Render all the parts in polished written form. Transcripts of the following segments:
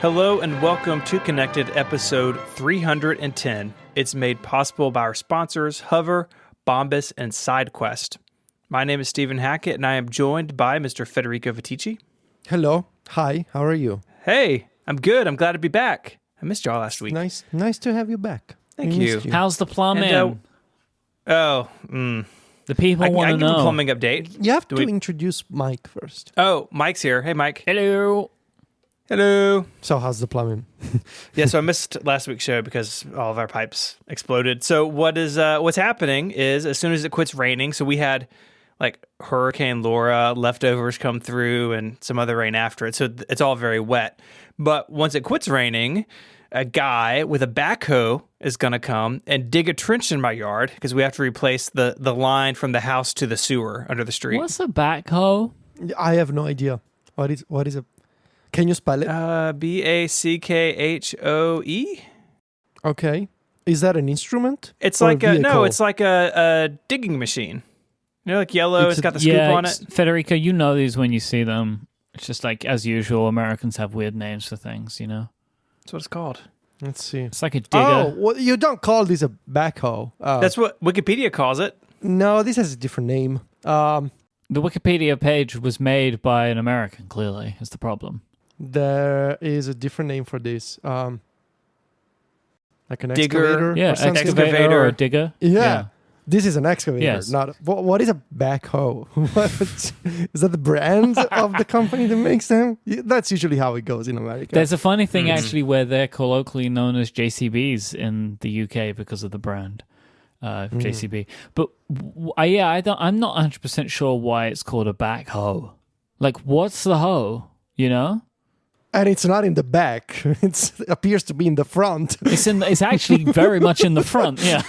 Hello and welcome to Connected episode 310. It's made possible by our sponsors, Hover, Bombas, and SideQuest. My name is Stephen Hackett, and I am joined by Mr. Federico Viticci. Hello. Hi. How are you? Hey, I'm good. I'm glad to be back. I missed y'all last week. Nice to have you back. Thank you. How's the plumbing? The people want to I give a know. plumbing update. You have to introduce Mike first. Oh, Mike's here. Hey, Mike. Hello. Hello. So how's the plumbing? Yeah, so I missed last week's show because all of our pipes exploded. So what's happening is as soon as it quits raining, so we had like Hurricane Laura leftovers come through and some other rain after it. So it's all very wet. But once it quits raining, a guy with a backhoe is going to come and dig a trench in my yard because we have to replace the line from the house to the sewer under the street. What's a backhoe? I have no idea. What is it? Can you spell it? Backhoe. Okay. Is that an instrument? It's or like a vehicle? it's like a digging machine. You know, like yellow. It's got the scoop on it. Federico, you know these when you see them. It's just like, as usual, Americans have weird names for things, you know? That's what it's called. Let's see. It's like a digger. Oh, well, you don't call this a backhoe. That's what Wikipedia calls it. No, this has a different name. The Wikipedia page was made by an American, clearly, is the problem. There is a different name for this. Like an Digger. excavator? Yeah, or something? excavator or a digger. Yeah. This is an excavator. Yes. Not. What is a backhoe? Is that the brand of the company that makes them? Yeah, that's usually how it goes in America. There's a funny thing, actually, where they're colloquially known as JCBs in the UK because of the brand. JCB. But I'm not 100% sure why it's called a backhoe. Like, what's the hoe, you know? And it's not in the back. It appears to be in the front. It's actually very much in the front, yeah.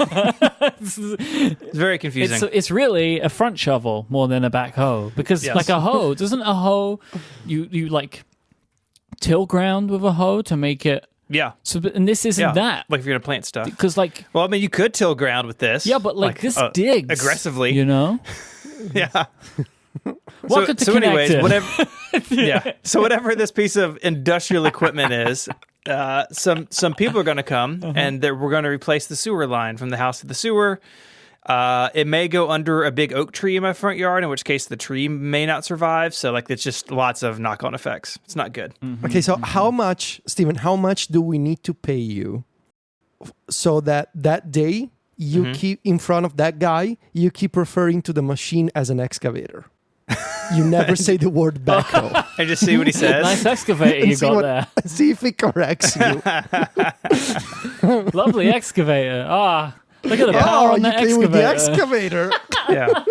It's very confusing. It's really a front shovel more than a backhoe. Because Yes. like a hoe, doesn't a hoe, you like till ground with a hoe to make it... Yeah. So, and this isn't that. Like if you're going to plant stuff. Because like... Well, I mean, you could till ground with this. Yeah, but like this digs. Aggressively. You know? Yeah. Welcome to anyways, Connected. whatever. Yeah. So whatever this piece of industrial equipment is, some people are going to come and we're going to replace the sewer line from the house to the sewer. It may go under a big oak tree in my front yard, in which case the tree may not survive. So like it's just lots of knock-on effects. It's not good. Okay, so how much, Stephen, how much do we need to pay you so that day you keep in front of that guy, you keep referring to the machine as an excavator? You never say the word backhoe. I just see what he says. Nice excavator you got there. See if it corrects you. Lovely excavator. Look at the power on you that play with the excavator. excavator. Yeah.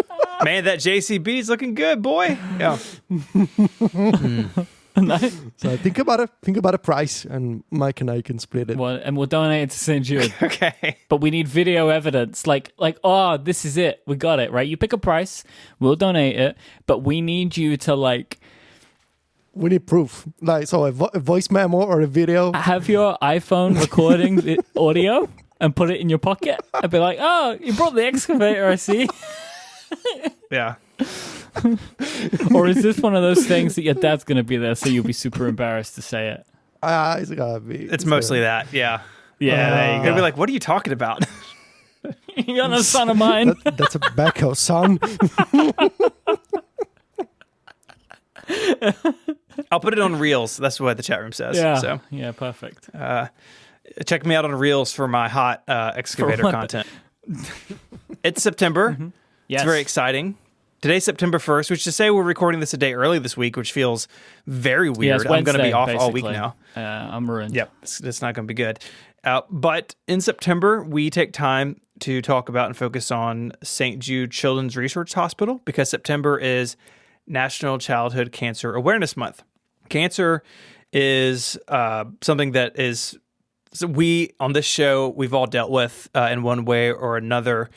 Man, that JCB is looking good, boy. Yeah. So think about a price, and Mike and I can split it. Well, and we'll donate it to St. Jude. Okay. But we need video evidence. Like, this is it. We got it, right? You pick a price, we'll donate it, but we need you to like We need proof, like so a voice memo or a video. have your iPhone recording the audio and put it in your pocket and be like, oh, you brought the excavator, I see. Yeah. Or is this one of those things that your dad's going to be there, so you'll be super embarrassed to say it? It's gotta be. It's mostly that. Yeah. Yeah, there you They'll go. be like, what are you talking about? You got no son of mine. That's a backhoe, son. I'll put it on Reels. That's what the chat room says. Yeah, So yeah, perfect. check me out on Reels for my hot excavator For what? content. It's September. Yes. It's very exciting. Today's September 1st, which is to say we're recording this a day early this week, which feels very weird. Yeah, it's I'm going to be Wednesday, off all week basically. now. I'm ruined. Yep, it's not going to be good. But in September, we take time to talk about and focus on St. Jude Children's Research Hospital because September is National Childhood Cancer Awareness Month. Cancer is something that is we on this show we've all dealt with in one way or another,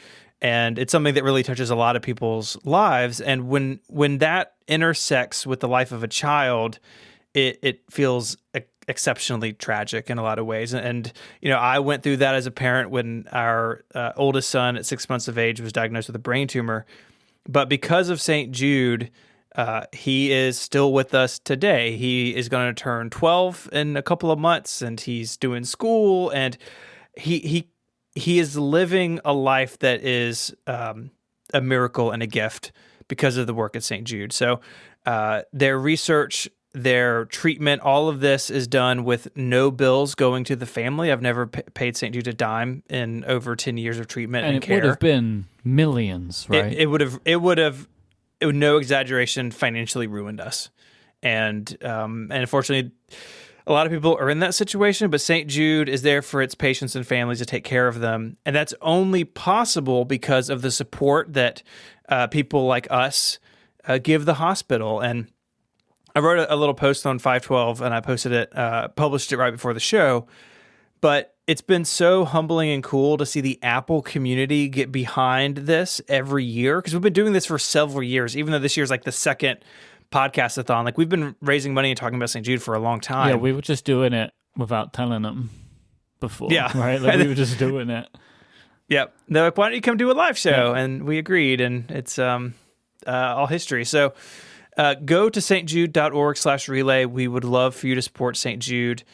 and it's something that really touches a lot of people's lives. And when that intersects with the life of a child, it feels exceptionally tragic in a lot of ways. And you know, I went through that as a parent when our oldest son at 6 months of age was diagnosed with a brain tumor. But because of St. Jude, he is still with us today. He is going to turn 12 in a couple of months, and he's doing school, and he is living a life that is a miracle and a gift because of the work at St. Jude. So their research, their treatment, all of this is done with no bills going to the family. I've never paid St. Jude a dime in over 10 years of treatment and care. And it would have been millions, right? It would have, no exaggeration, financially ruined us. And unfortunately, a lot of people are in that situation, but St. Jude is there for its patients and families to take care of them. And that's only possible because of the support that people like us give the hospital. And I wrote a little post on 512 and I published it right before the show. But it's been so humbling and cool to see the Apple community get behind this every year, because we've been doing this for several years, even though this year's like the second podcast-a-thon. Like, we've been raising money and talking about St. Jude for a long time. Yeah, we were just doing it without telling them before. Yeah. Right? Like, we were just doing it. Yep. They're like, why don't you come do a live show? Yeah. And we agreed, and it's all history. So go to stjude.org/relay. We would love for you to support St. Jude.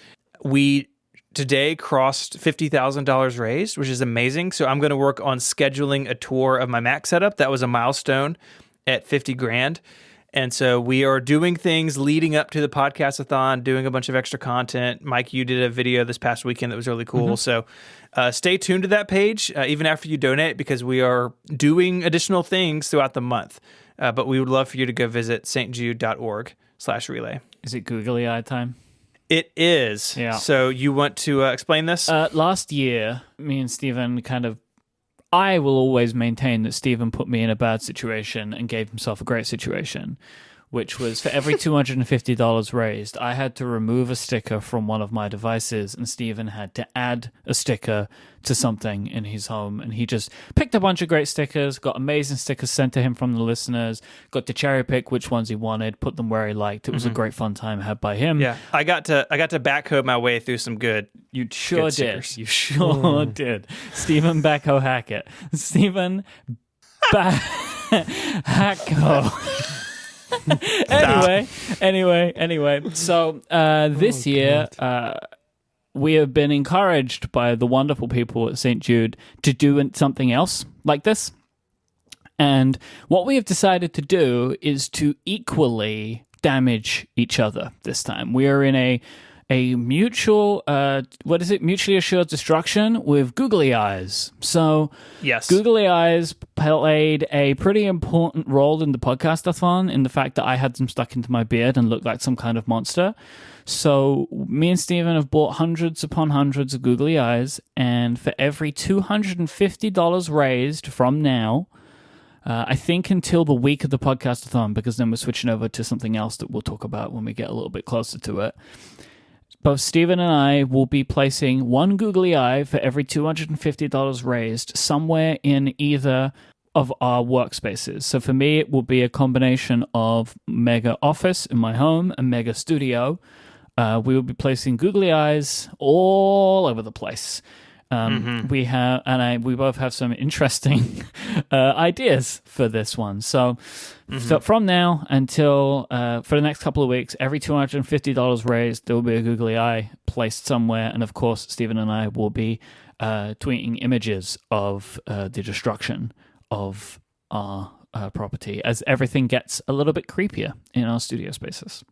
We today crossed $50,000 raised, which is amazing. So I'm going to work on scheduling a tour of my Mac setup. That was a milestone at $50,000. And so we are doing things leading up to the podcast-a-thon, doing a bunch of extra content. Mike, you did a video this past weekend that was really cool. So stay tuned to that page, even after you donate, because we are doing additional things throughout the month. But we would love for you to go visit stjude.org/relay. Is it googly eye time? It is. Yeah. So you want to explain this? Last year, me and Stephen I will always maintain that Stephen put me in a bad situation and gave himself a great situation, which was for every $250 raised, I had to remove a sticker from one of my devices, and Stephen had to add a sticker to something in his home. And he just picked a bunch of great stickers, got amazing stickers sent to him from the listeners, got to cherry pick which ones he wanted, put them where he liked. It was a great fun time had by him. Yeah, I got to backhoe my way through some good. You sure good did. stickers. You sure did. Stephen backhoe Hackett. Stephen Hackho. Anyway. So this year, we have been encouraged by the wonderful people at St. Jude to do something else like this. And what we have decided to do is to equally damage each other this time. We are in a mutual, mutually assured destruction with googly eyes. So yes, googly eyes played a pretty important role in the podcast-a-thon, in the fact that I had them stuck into my beard and looked like some kind of monster. So me and Stephen have bought hundreds upon hundreds of googly eyes, and for every $250 raised from now, I think until the week of the podcast-a-thon, because then we're switching over to something else that we'll talk about when we get a little bit closer to it. Both Stephen and I will be placing one googly eye for every $250 raised somewhere in either of our workspaces. So for me, it will be a combination of Mega Office in my home and Mega Studio. We will be placing googly eyes all over the place. We both have some interesting ideas for this one. So from now until for the next couple of weeks, every $250 raised, there will be a googly eye placed somewhere. And of course, Stephen and I will be tweeting images of the destruction of our property as everything gets a little bit creepier in our studio spaces.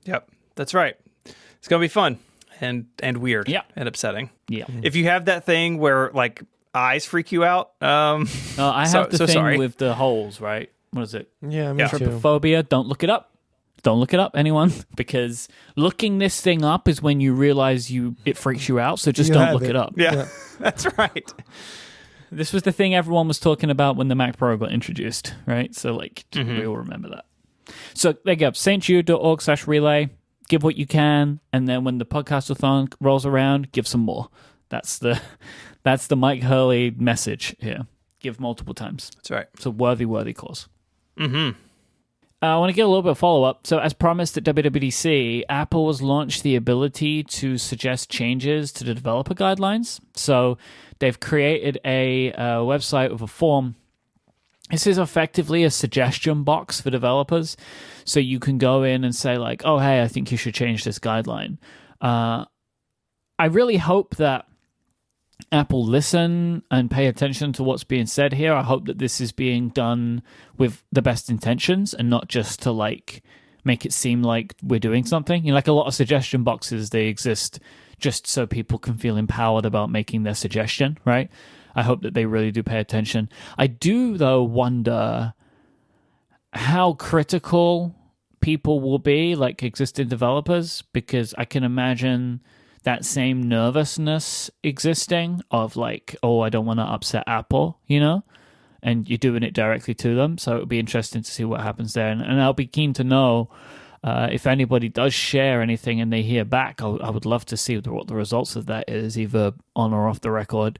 Yep, that's right. It's going to be fun. And weird, and upsetting. Yeah. If you have that thing where like eyes freak you out, I have the thing with the holes, right? What is it? Yeah, me too. Trypophobia. Don't look it up. Don't look it up, anyone, because looking this thing up is when you realize it freaks you out. So just don't look it up. Yeah, that's right. This was the thing everyone was talking about when the Mac Pro got introduced, right? So we all remember that. So there you go. stjude.org/relay. Give what you can, and then when the podcast-a-thon rolls around, give some more. That's the Mike Hurley message here. Give multiple times. That's right. It's a worthy cause. I want to get a little bit of follow-up. So as promised at WWDC, Apple has launched the ability to suggest changes to the developer guidelines. So they've created a website with a form This is effectively a suggestion box for developers. So you can go in and say like, oh, hey, I think you should change this guideline. I really hope that Apple listen and pay attention to what's being said here. I hope that this is being done with the best intentions and not just to like make it seem like we're doing something. You know, like a lot of suggestion boxes, they exist just so people can feel empowered about making their suggestion, right? I hope that they really do pay attention. I do, though, wonder how critical people will be, like existing developers, because I can imagine that same nervousness existing of like, oh, I don't want to upset Apple, you know? And you're doing it directly to them. So it would be interesting to see what happens there. And I'll be keen to know if anybody does share anything and they hear back. I would love to see what the results of that is, either on or off the record.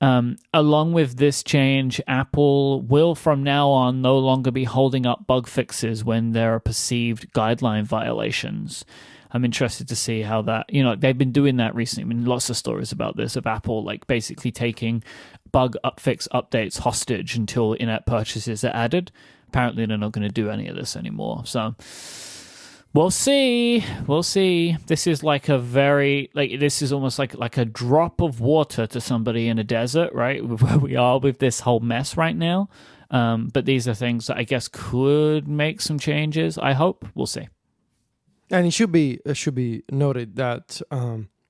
Along with this change, Apple will from now on no longer be holding up bug fixes when there are perceived guideline violations. I'm interested to see how that, you know, they've been doing that recently. I mean, lots of stories about this, of Apple like basically taking bug fix updates hostage until in-app purchases are added. Apparently they're not going to do any of this anymore. So we'll see. We'll see. This is like this is almost like a drop of water to somebody in a desert, right? Where we are with this whole mess right now. But these are things that I guess could make some changes. I hope. We'll see. And it should be noted that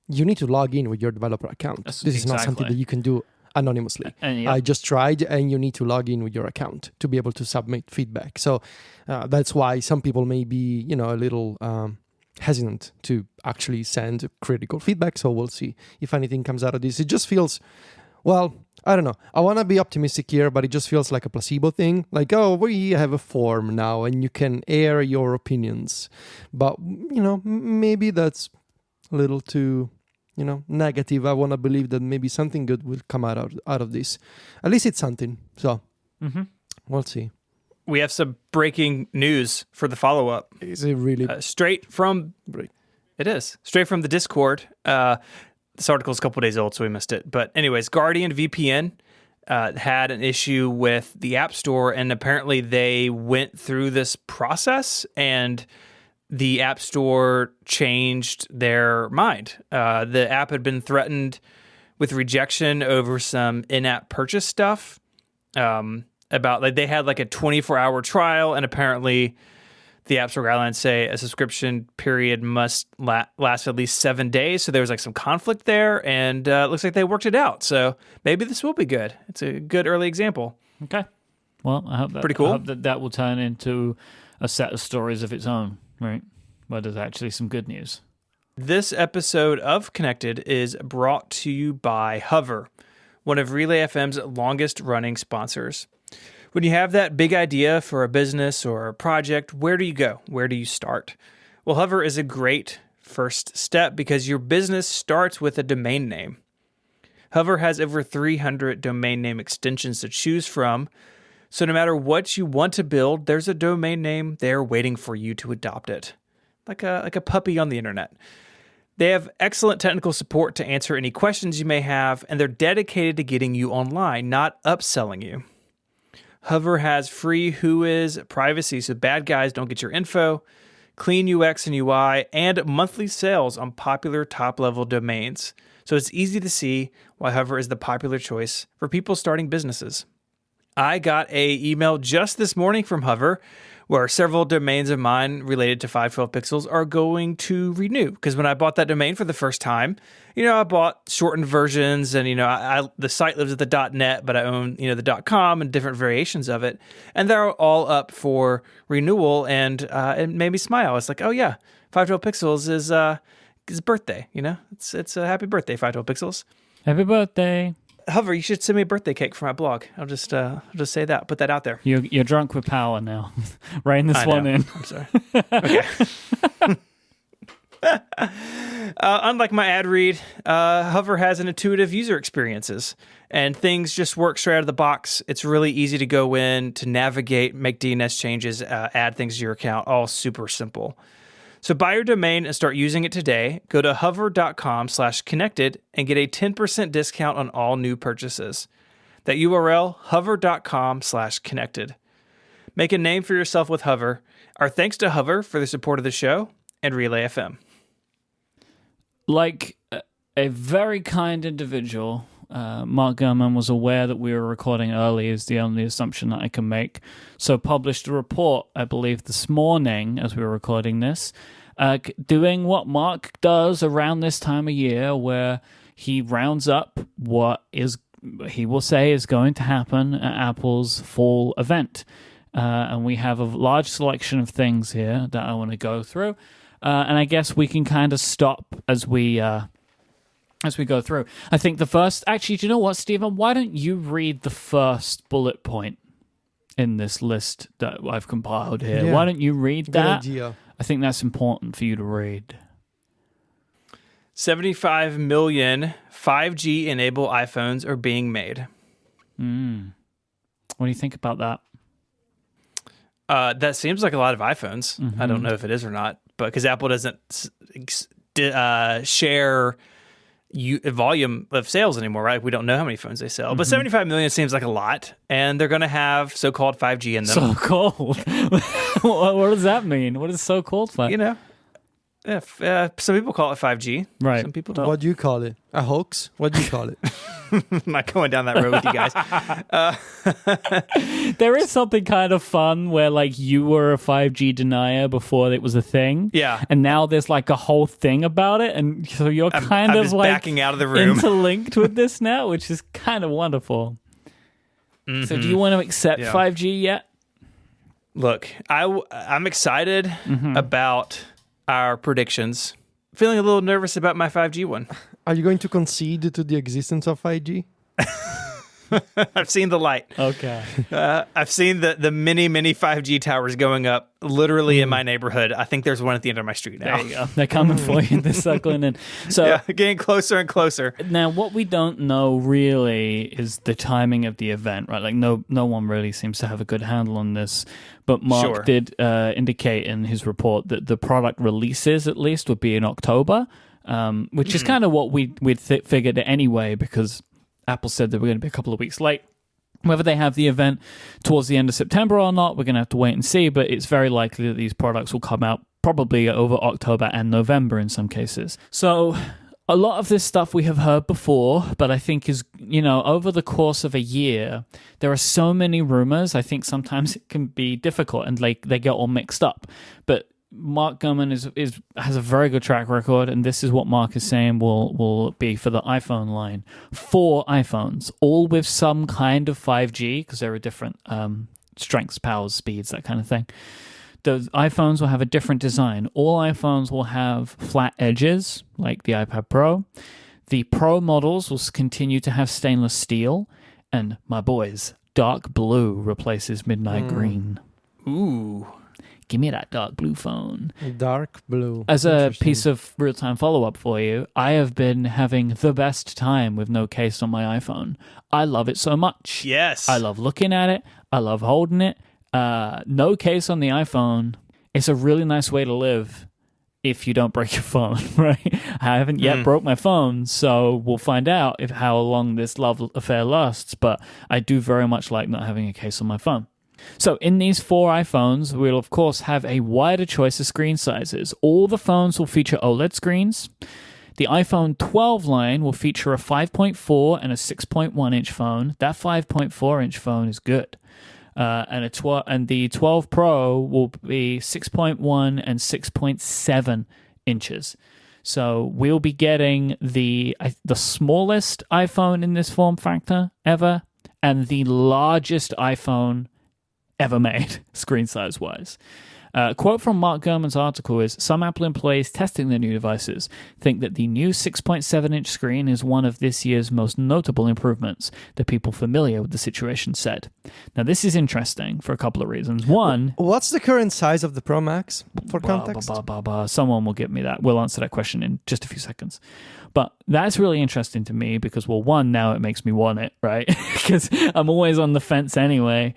you need to log in with your developer account. This is not something that you can do anonymously. I just tried, and you need to log in with your account to be able to submit feedback. So that's why some people may be, you know, a little hesitant to actually send critical feedback. So we'll see if anything comes out of this. It just feels, well, I don't know. I want to be optimistic here, but it just feels like a placebo thing. Like, oh, we have a form now and you can air your opinions. But, you know, maybe that's a little too, you know, negative. I want to believe that maybe something good will come out of this. At least it's something. So we'll see. We have some breaking news for the follow-up. Is it really? Straight from the Discord. This article is a couple days old, so we missed it. But anyways, Guardian VPN had an issue with the App Store, and apparently they went through this process, and the App Store changed their mind. The app had been threatened with rejection over some in-app purchase stuff. About like they had like a 24-hour trial, and apparently the App Store guidelines say a subscription period must last at least 7 days. So there was like some conflict there, and it looks like they worked it out. So maybe this will be good. It's a good early example. Okay. Well, I hope that pretty cool. I hope that will turn into a set of stories of its own, right? Where there's actually some good news. This episode of Connected is brought to you by Hover, one of Relay FM's longest running sponsors. When you have that big idea for a business or a project, where do you go? Where do you start? Well, Hover is a great first step because your business starts with a domain name. Hover has over 300 domain name extensions to choose from, so no matter what you want to build, there's a domain name there waiting for you to adopt it, like a puppy on the internet. They have excellent technical support to answer any questions you may have, and they're dedicated to getting you online, not upselling you. Hover has free Whois privacy so bad guys don't get your info, clean UX and UI, and monthly sales on popular top-level domains. So it's easy to see why Hover is the popular choice for people starting businesses. I got an email just this morning from Hover where several domains of mine related to 512 pixels are going to renew. Because when I bought that domain for the first time, I bought shortened versions, and the site lives at the .net, but I own the .com and different variations of it, and they're all up for renewal, and it made me smile. It's like, oh yeah, 512 pixels is birthday. It's a happy birthday, 512 pixels. Happy birthday. Hover, you should send me a birthday cake for my blog. I'll just say that. Put that out there. You're drunk with power now. Rein this one in. I'm sorry. Okay. Unlike my ad read, Hover has an intuitive user experiences, and things just work straight out of the box. It's really easy to go in, to navigate, make DNS changes, add things to your account, all super simple. So buy your domain and start using it today. Go to hover.com/connected and get a 10% discount on all new purchases. That URL, hover.com/connected. Make a name for yourself with Hover. Our thanks to Hover for the support of the show and Relay FM. Like a very kind individual, Mark Gurman was aware that we were recording early is the only assumption that I can make. So published a report, I believe, this morning as we were recording this, doing what Mark does around this time of year, where he rounds up what he will say is going to happen at Apple's fall event. And we have a large selection of things here that I want to go through. And I guess we can kind of stop as we go through. I think the first... Actually, do you know what, Stephen? Why don't you read the first bullet point in this list that I've compiled here? Yeah. Why don't you read that? Good idea. I think that's important for you to read. 75 million 5G-enabled iPhones are being made. What do you think about that? That seems like a lot of iPhones. Mm-hmm. I don't know if it is or not, but because Apple doesn't share volume of sales anymore, right? We don't know how many phones they sell, but 75 million seems like a lot, and they're going to have so-called 5G in them. So-called? What does that mean? What is so-called? You know, some people call it 5G. Right. Some people don't. What do you call it? A hoax? What do you call it? I'm not going down that road with you guys. There is something kind of fun where, like, you were a 5G denier before it was a thing. Yeah. And now there's, like, a whole thing about it. And so you're kind I'm of, just like, backing out of the room. interlinked with this now, which is kind of wonderful. Mm-hmm. So do you want to accept 5G yet? Look, I'm excited about our predictions. Feeling a little nervous about my 5G one. Are you going to concede to the existence of 5G? I've seen the light. Okay. I've seen the many 5G towers going up literally in my neighborhood. I think there's one at the end of my street now. There you go. They're coming for you. They're circling in. So Yeah, getting closer and closer. now what we don't know really is the timing of the event, right? Like no one really seems to have a good handle on this. But Mark did indicate in his report that the product releases at least would be in October, which is kind of what we'd figured anyway, because Apple said they were going to be a couple of weeks late. Whether they have the event towards the end of September or not, we're going to have to wait and see, but it's very likely that these products will come out probably over October and November in some cases. So a lot of this stuff we have heard before, but I think is, over the course of a year, there are so many rumors, I think sometimes it can be difficult and they get all mixed up. But Mark Gurman has a very good track record, and this is what Mark is saying will be for the iPhone line. 4 iPhones, all with some kind of 5G, because there are different strengths, powers, speeds, that kind of thing. The iPhones will have a different design. All iPhones will have flat edges, like the iPad Pro. The Pro models will continue to have stainless steel, and my boys, dark blue replaces midnight green. Ooh. Give me that dark blue phone. Dark blue. As a piece of real-time follow-up for you, I have been having the best time with no case on my iPhone. I love it so much. Yes. I love looking at it. I love holding it. No case on the iPhone. It's a really nice way to live if you don't break your phone, right? I haven't yet broke my phone, so we'll find out how long this love affair lasts, but I do very much like not having a case on my phone. So in these 4 iPhones, we'll of course have a wider choice of screen sizes. All the phones will feature OLED screens. The iPhone 12 line will feature a 5.4 and a 6.1 inch phone. That 5.4 inch phone is good. And the 12 Pro will be 6.1 and 6.7 inches. So we'll be getting the smallest iPhone in this form factor ever, and the largest iPhone ever made, screen size wise. A quote from Mark Gurman's article is, some Apple employees testing the new devices think that the new 6.7-inch screen is one of this year's most notable improvements, the people familiar with the situation said. Now, this is interesting for a couple of reasons. One... What's the current size of the Pro Max, for context? Someone will give me that. We'll answer that question in just a few seconds. But that's really interesting to me because, well, one, now it makes me want it, right? Because I'm always on the fence anyway.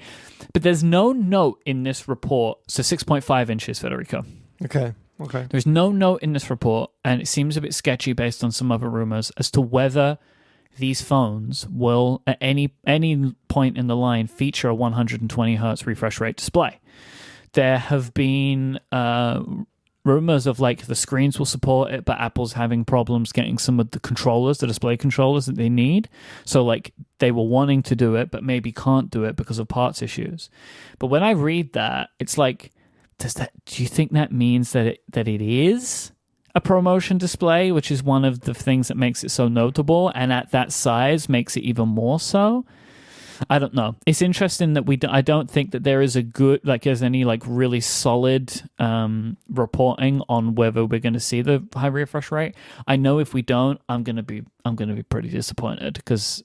But there's no note in this report. So 6.5 inches, Federico. Okay. There's no note in this report, and it seems a bit sketchy based on some other rumors as to whether these phones will, at any point in the line, feature a 120 hertz refresh rate display. There have been rumors of like the screens will support it, but Apple's having problems getting some of the controllers, the display controllers that they need. So like they were wanting to do it, but maybe can't do it because of parts issues. But when I read that, it's like, do you think that means that it is a ProMotion display, which is one of the things that makes it so notable, and at that size makes it even more so? I don't know. It's interesting that I don't think that there is there's any like really solid reporting on whether we're going to see the high refresh rate. I know if we don't, I'm going to be pretty disappointed, because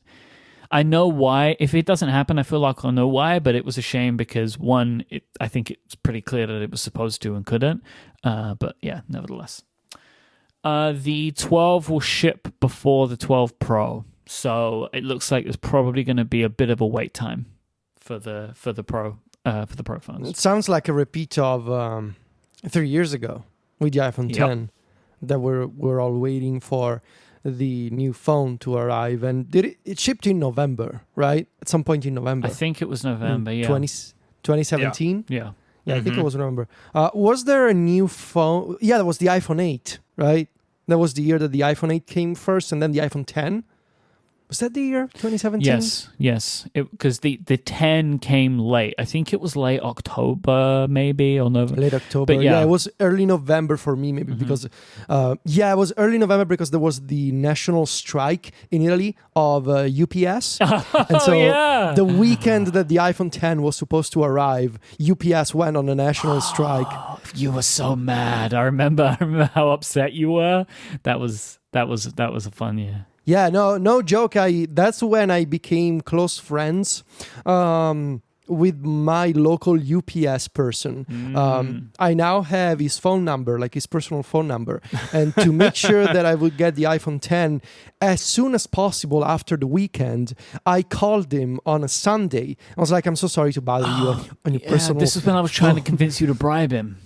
I know why. If it doesn't happen, I feel like I know why, but it was a shame because one, I think it's pretty clear that it was supposed to and couldn't. But yeah, nevertheless. The 12 will ship before the 12 Pro. So it looks like there's probably going to be a bit of a wait time for the Pro phones. It sounds like a repeat of 3 years ago with the iPhone 10, that we're all waiting for the new phone to arrive, and it shipped in November, right? At some point in November. I think it was November, 2017? Yeah. I think it was November. Was there a new phone? Yeah, that was the iPhone 8, right? That was the year that the iPhone 8 came first, and then the iPhone 10. Was that the year, 2017? Yes. Because the 10 came late. I think it was late October, maybe, or November. Late October. But yeah, it was early November for me, maybe, because... it was early November because there was the national strike in Italy of UPS. And so the weekend that the iPhone 10 was supposed to arrive, UPS went on a national strike. You were so mad. I remember how upset you were. That was a fun year. Yeah, no joke. That's when I became close friends with my local UPS person. I now have his phone number, like his personal phone number. And to make sure that I would get the iPhone 10 as soon as possible after the weekend, I called him on a Sunday. I was like, I'm so sorry to bother you on your personal... This is when I was trying to convince you to bribe him.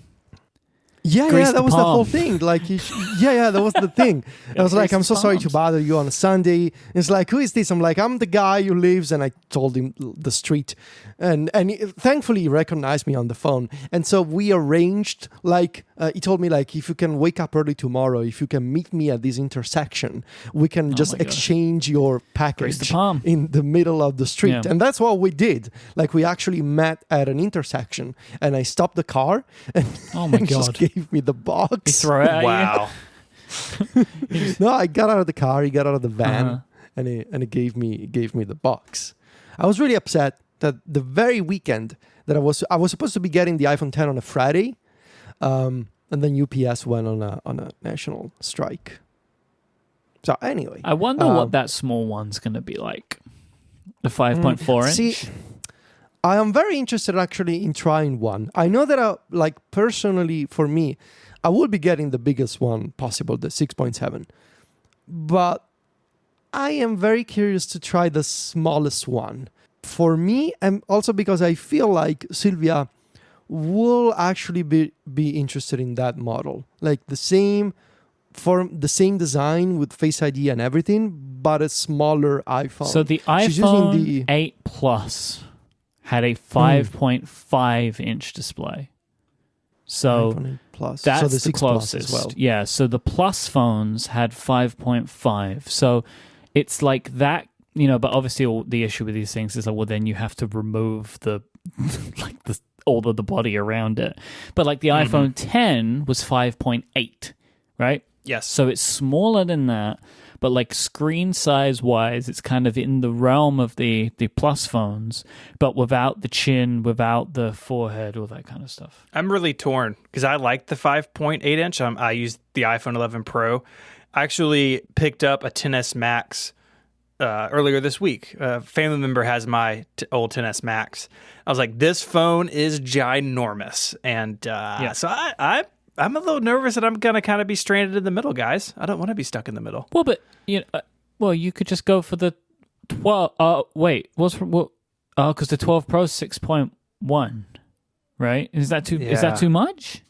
Yeah, that was the whole thing. Like, that was the thing. I was like, I'm so sorry to bother you on a Sunday. It's like, who is this? I'm like, I'm the guy who lives, and I told him the street, and thankfully he recognized me on the phone. And so we arranged, like, he told me, like, if you can wake up early tomorrow, if you can meet me at this intersection, we can just exchange your package in the middle of the street. Yeah. And that's what we did. Like, we actually met at an intersection, and I stopped the car, and just gave me the box. He threw it at Wow. No, I got out of the car. He got out of the van, and he gave me the box. I was really upset that the very weekend that I was supposed to be getting the iPhone 10 on a Friday, and then UPS went on a national strike. So anyway, I wonder what that small one's going to be like. The 5.4 inch. See, I am very interested actually in trying one. I know that personally for me, I will be getting the biggest one possible, the 6.7. But I am very curious to try the smallest one. For me, and also because I feel like Sylvia will actually be interested in that model. Like the same form, the same design with Face ID and everything, but a smaller iPhone. So the iPhone 8 Plus had a 5.5 inch display. So Plus. that's so the 6 closest. Plus as well. Yeah, so the Plus phones had 5.5. So it's like that, but obviously the issue with these things is like, well, then you have to remove the all of the body around it. But like the iPhone 10 was 5.8, right? Yes. So it's smaller than that, but like screen size wise, it's kind of in the realm of the Plus phones, but without the chin, without the forehead, all that kind of stuff. I'm really torn because I like the 5.8 inch. I used the iPhone 11 Pro. I actually picked up a 10s Max earlier this week. A family member has my old 10s Max. I was like, this phone is ginormous. And so I'm a little nervous that I'm going to kind of be stranded in the middle, guys. I don't want to be stuck in the middle. Well, but you could just go for the 12. Because the 12 Pro is 6.1, right? Is that too much?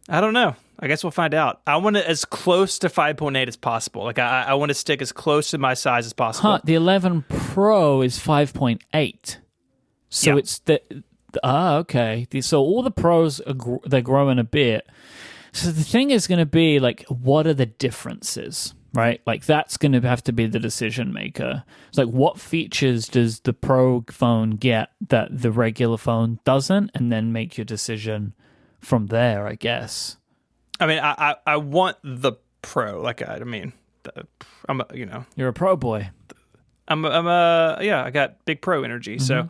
I don't know. I guess we'll find out. I want it as close to 5.8 as possible. Like I want to stick as close to my size as possible. The 11 Pro is 5.8. So Yeah. it's okay. So all the Pros they're growing a bit. So the thing is going to be like, what are the differences, right? Like that's going to have to be the decision maker. It's like, what features does the Pro phone get that the regular phone doesn't, and then make your decision from there, I guess. I mean, I want the Pro. Like I'm You're a Pro boy. I got big Pro energy. So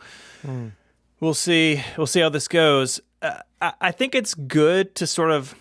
we'll see how this goes. I think it's good to sort of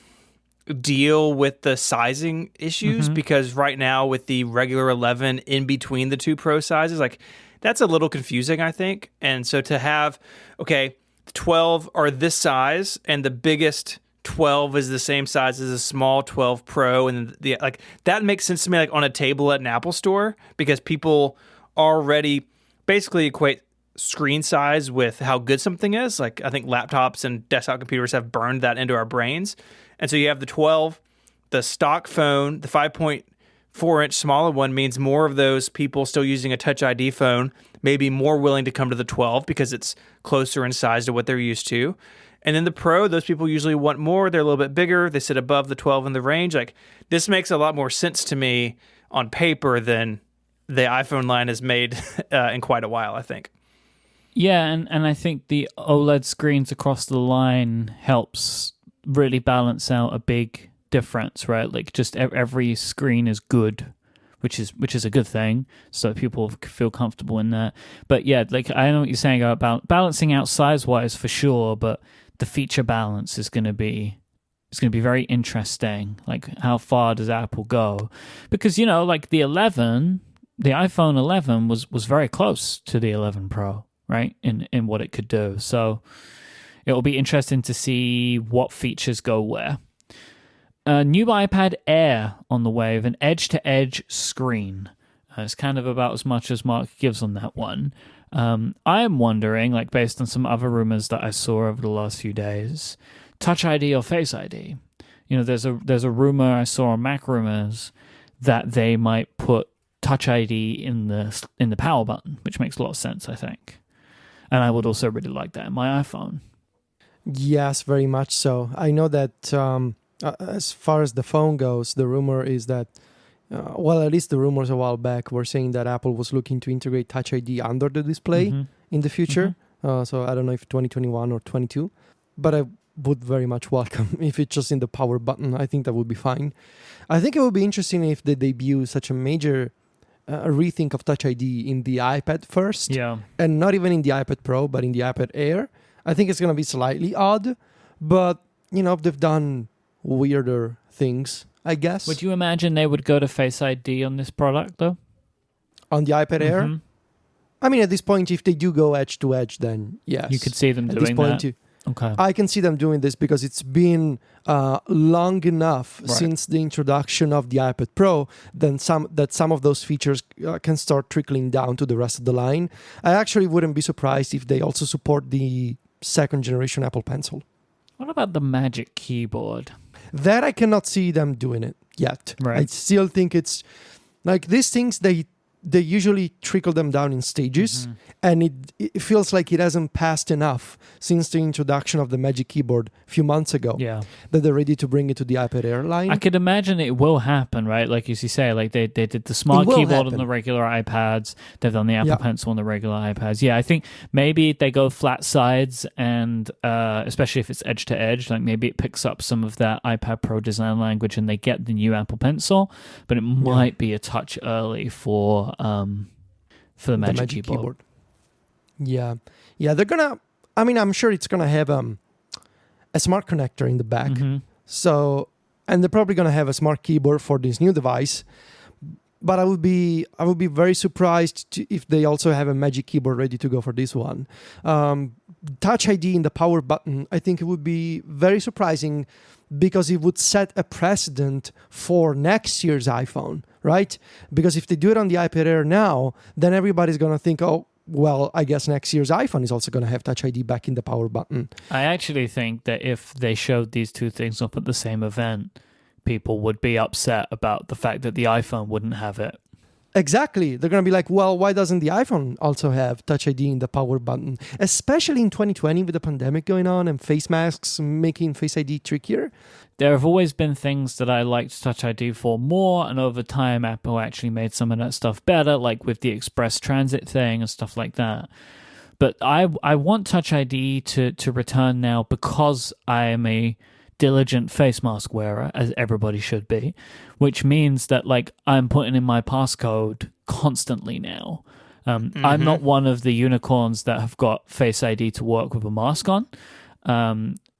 deal with the sizing issues because right now with the regular 11 in between the two Pro sizes, like that's a little confusing, I think. And so to have, okay, 12 are this size and the biggest 12 is the same size as a small 12 Pro, and like that makes sense to me, like on a table at an Apple store, because people already basically equate screen size with how good something is. Like I think laptops and desktop computers have burned that into our brains. And so you have the 12, the stock phone, the 5.4-inch smaller one means more of those people still using a Touch ID phone may be more willing to come to the 12 because it's closer in size to what they're used to. And then the Pro, those people usually want more. They're a little bit bigger. They sit above the 12 in the range. Like this makes a lot more sense to me on paper than the iPhone line has made in quite a while, I think. Yeah, and I think the OLED screens across the line helps really balance out a big difference, right? Like just every screen is good, which is a good thing, so people feel comfortable in that. But yeah, like I know what you're saying about balancing out size-wise for sure, but the feature balance is going to be very interesting. Like how far does Apple go? Because like the iPhone 11 was very close to the 11 Pro, right? In what it could do. So it will be interesting to see what features go where. A new iPad Air on the way with an edge-to-edge screen. It's kind of about as much as Mark gives on that one. I am wondering, like based on some other rumors that I saw over the last few days, Touch ID or Face ID. There's a rumor I saw on Mac Rumors that they might put Touch ID in the power button, which makes a lot of sense, I think. And I would also really like that in my iPhone. Yes, very much so. I know that as far as the phone goes, the rumor is that, at least the rumors a while back were saying that Apple was looking to integrate Touch ID under the display in the future. So I don't know if 2021 or 22, but I would very much welcome if it's just in the power button. I think that would be fine. I think it would be interesting if they debut such a major rethink of Touch ID in the iPad first. Yeah. And not even in the iPad Pro, but in the iPad Air. I think it's going to be slightly odd, but, they've done weirder things, I guess. Would you imagine they would go to Face ID on this product, though? On the iPad Air? I mean, at this point, if they do go edge-to-edge, then yes. You could see them at doing this point, that. Okay. I can see them doing this because it's been long enough Right. since the introduction of the iPad Pro that some of those features can start trickling down to the rest of the line. I actually wouldn't be surprised if they also support the second generation Apple Pencil. What about the Magic Keyboard? That I cannot see them doing it yet. Right. I still think it's like these things, they usually trickle them down in stages, and it feels like it hasn't passed enough since the introduction of the Magic Keyboard a few months ago. Yeah. That they're ready to bring it to the iPad Air line. I could imagine it will happen, right? Like as you say, like they did the smart will keyboard happen. on the regular iPads. They've done the Apple Yeah. Pencil on the regular iPads. Yeah, I think maybe they go flat sides, and especially if it's edge to edge, like maybe it picks up some of that iPad Pro design language, and they get the new Apple Pencil. But it might be a touch early for the Magic Keyboard. Yeah, they're gonna. I mean, I'm sure it's gonna have a smart connector in the back. So, and they're probably gonna have a smart keyboard for this new device. But I would be very surprised if they also have a Magic Keyboard ready to go for this one. Touch ID in the power button, I think it would be very surprising because it would set a precedent for next year's iPhone, right? Because if they do it on the iPad Air now, then everybody's going to think, oh, well, I guess next year's iPhone is also going to have Touch ID back in the power button. I actually think that if they showed these two things up at the same event, people would be upset about the fact that the iPhone wouldn't have it. Exactly. They're going to be like, well, why doesn't the iPhone also have Touch ID in the power button? Especially in 2020 with the pandemic going on and face masks making Face ID trickier. There have always been things that I liked Touch ID for more, and over time Apple actually made some of that stuff better, like with the Express Transit thing and stuff like that. But I want Touch ID to return now because I am a diligent face mask wearer, as everybody should be, which means that like I'm putting in my passcode constantly now. I'm not one of the unicorns that have got Face ID to work with a mask on,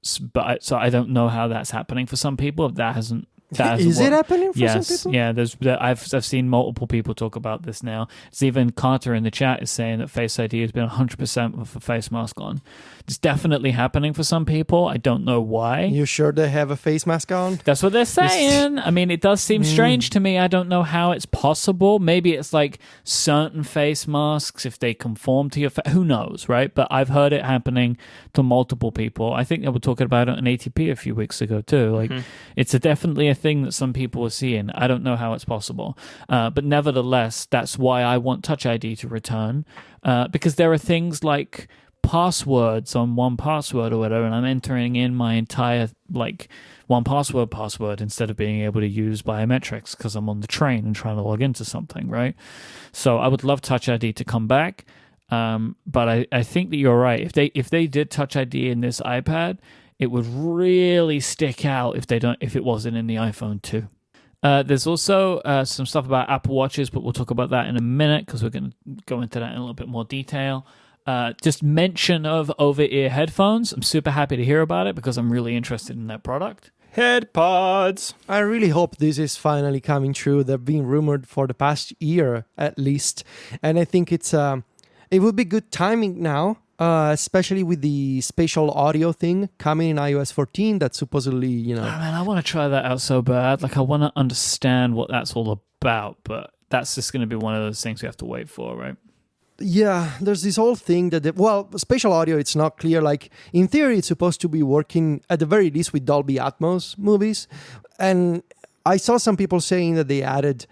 so I don't know how that's happening for some people. That hasn't Is it happening for yes, some people? yeah. I've seen multiple people talk about this now. It's even Carter in the chat is saying that Face ID has been 100% with a face mask on. It's definitely happening for some people. I don't know why. You sure they have a face mask on? That's what they're saying. I mean, it does seem strange to me. I don't know how it's possible. Maybe it's like certain face masks, if they conform to your face. Who knows, right? But I've heard it happening to multiple people. I think they were talking about it on ATP a few weeks ago too. Like, it's definitely a thing that some people are seeing. I don't know how it's possible. But nevertheless, that's why I want Touch ID to return. Because there are things like passwords on 1Password or whatever, and I'm entering in my entire like 1Password password instead of being able to use biometrics because I'm on the train and trying to log into something, right? So I would love Touch ID to come back, but I think that you're right. If they did Touch ID in this iPad, it would really stick out if it wasn't in the iPhone too. There's also some stuff about Apple Watches, but we'll talk about that in a minute because we're going to go into that in a little bit more detail. Just mention of over-ear headphones. I'm super happy to hear about it because I'm really interested in that product. HeadPods. I really hope this is finally coming true. They've been rumored for the past year at least, and I think it would be good timing now, especially with the spatial audio thing coming in iOS 14. That's supposedly, Oh, man, I want to try that out so bad. Like, I want to understand what that's all about, but that's just going to be one of those things we have to wait for, right? Yeah, there's this whole thing that, spatial audio, it's not clear. Like, in theory, it's supposed to be working at the very least with Dolby Atmos movies. And I saw some people saying that they added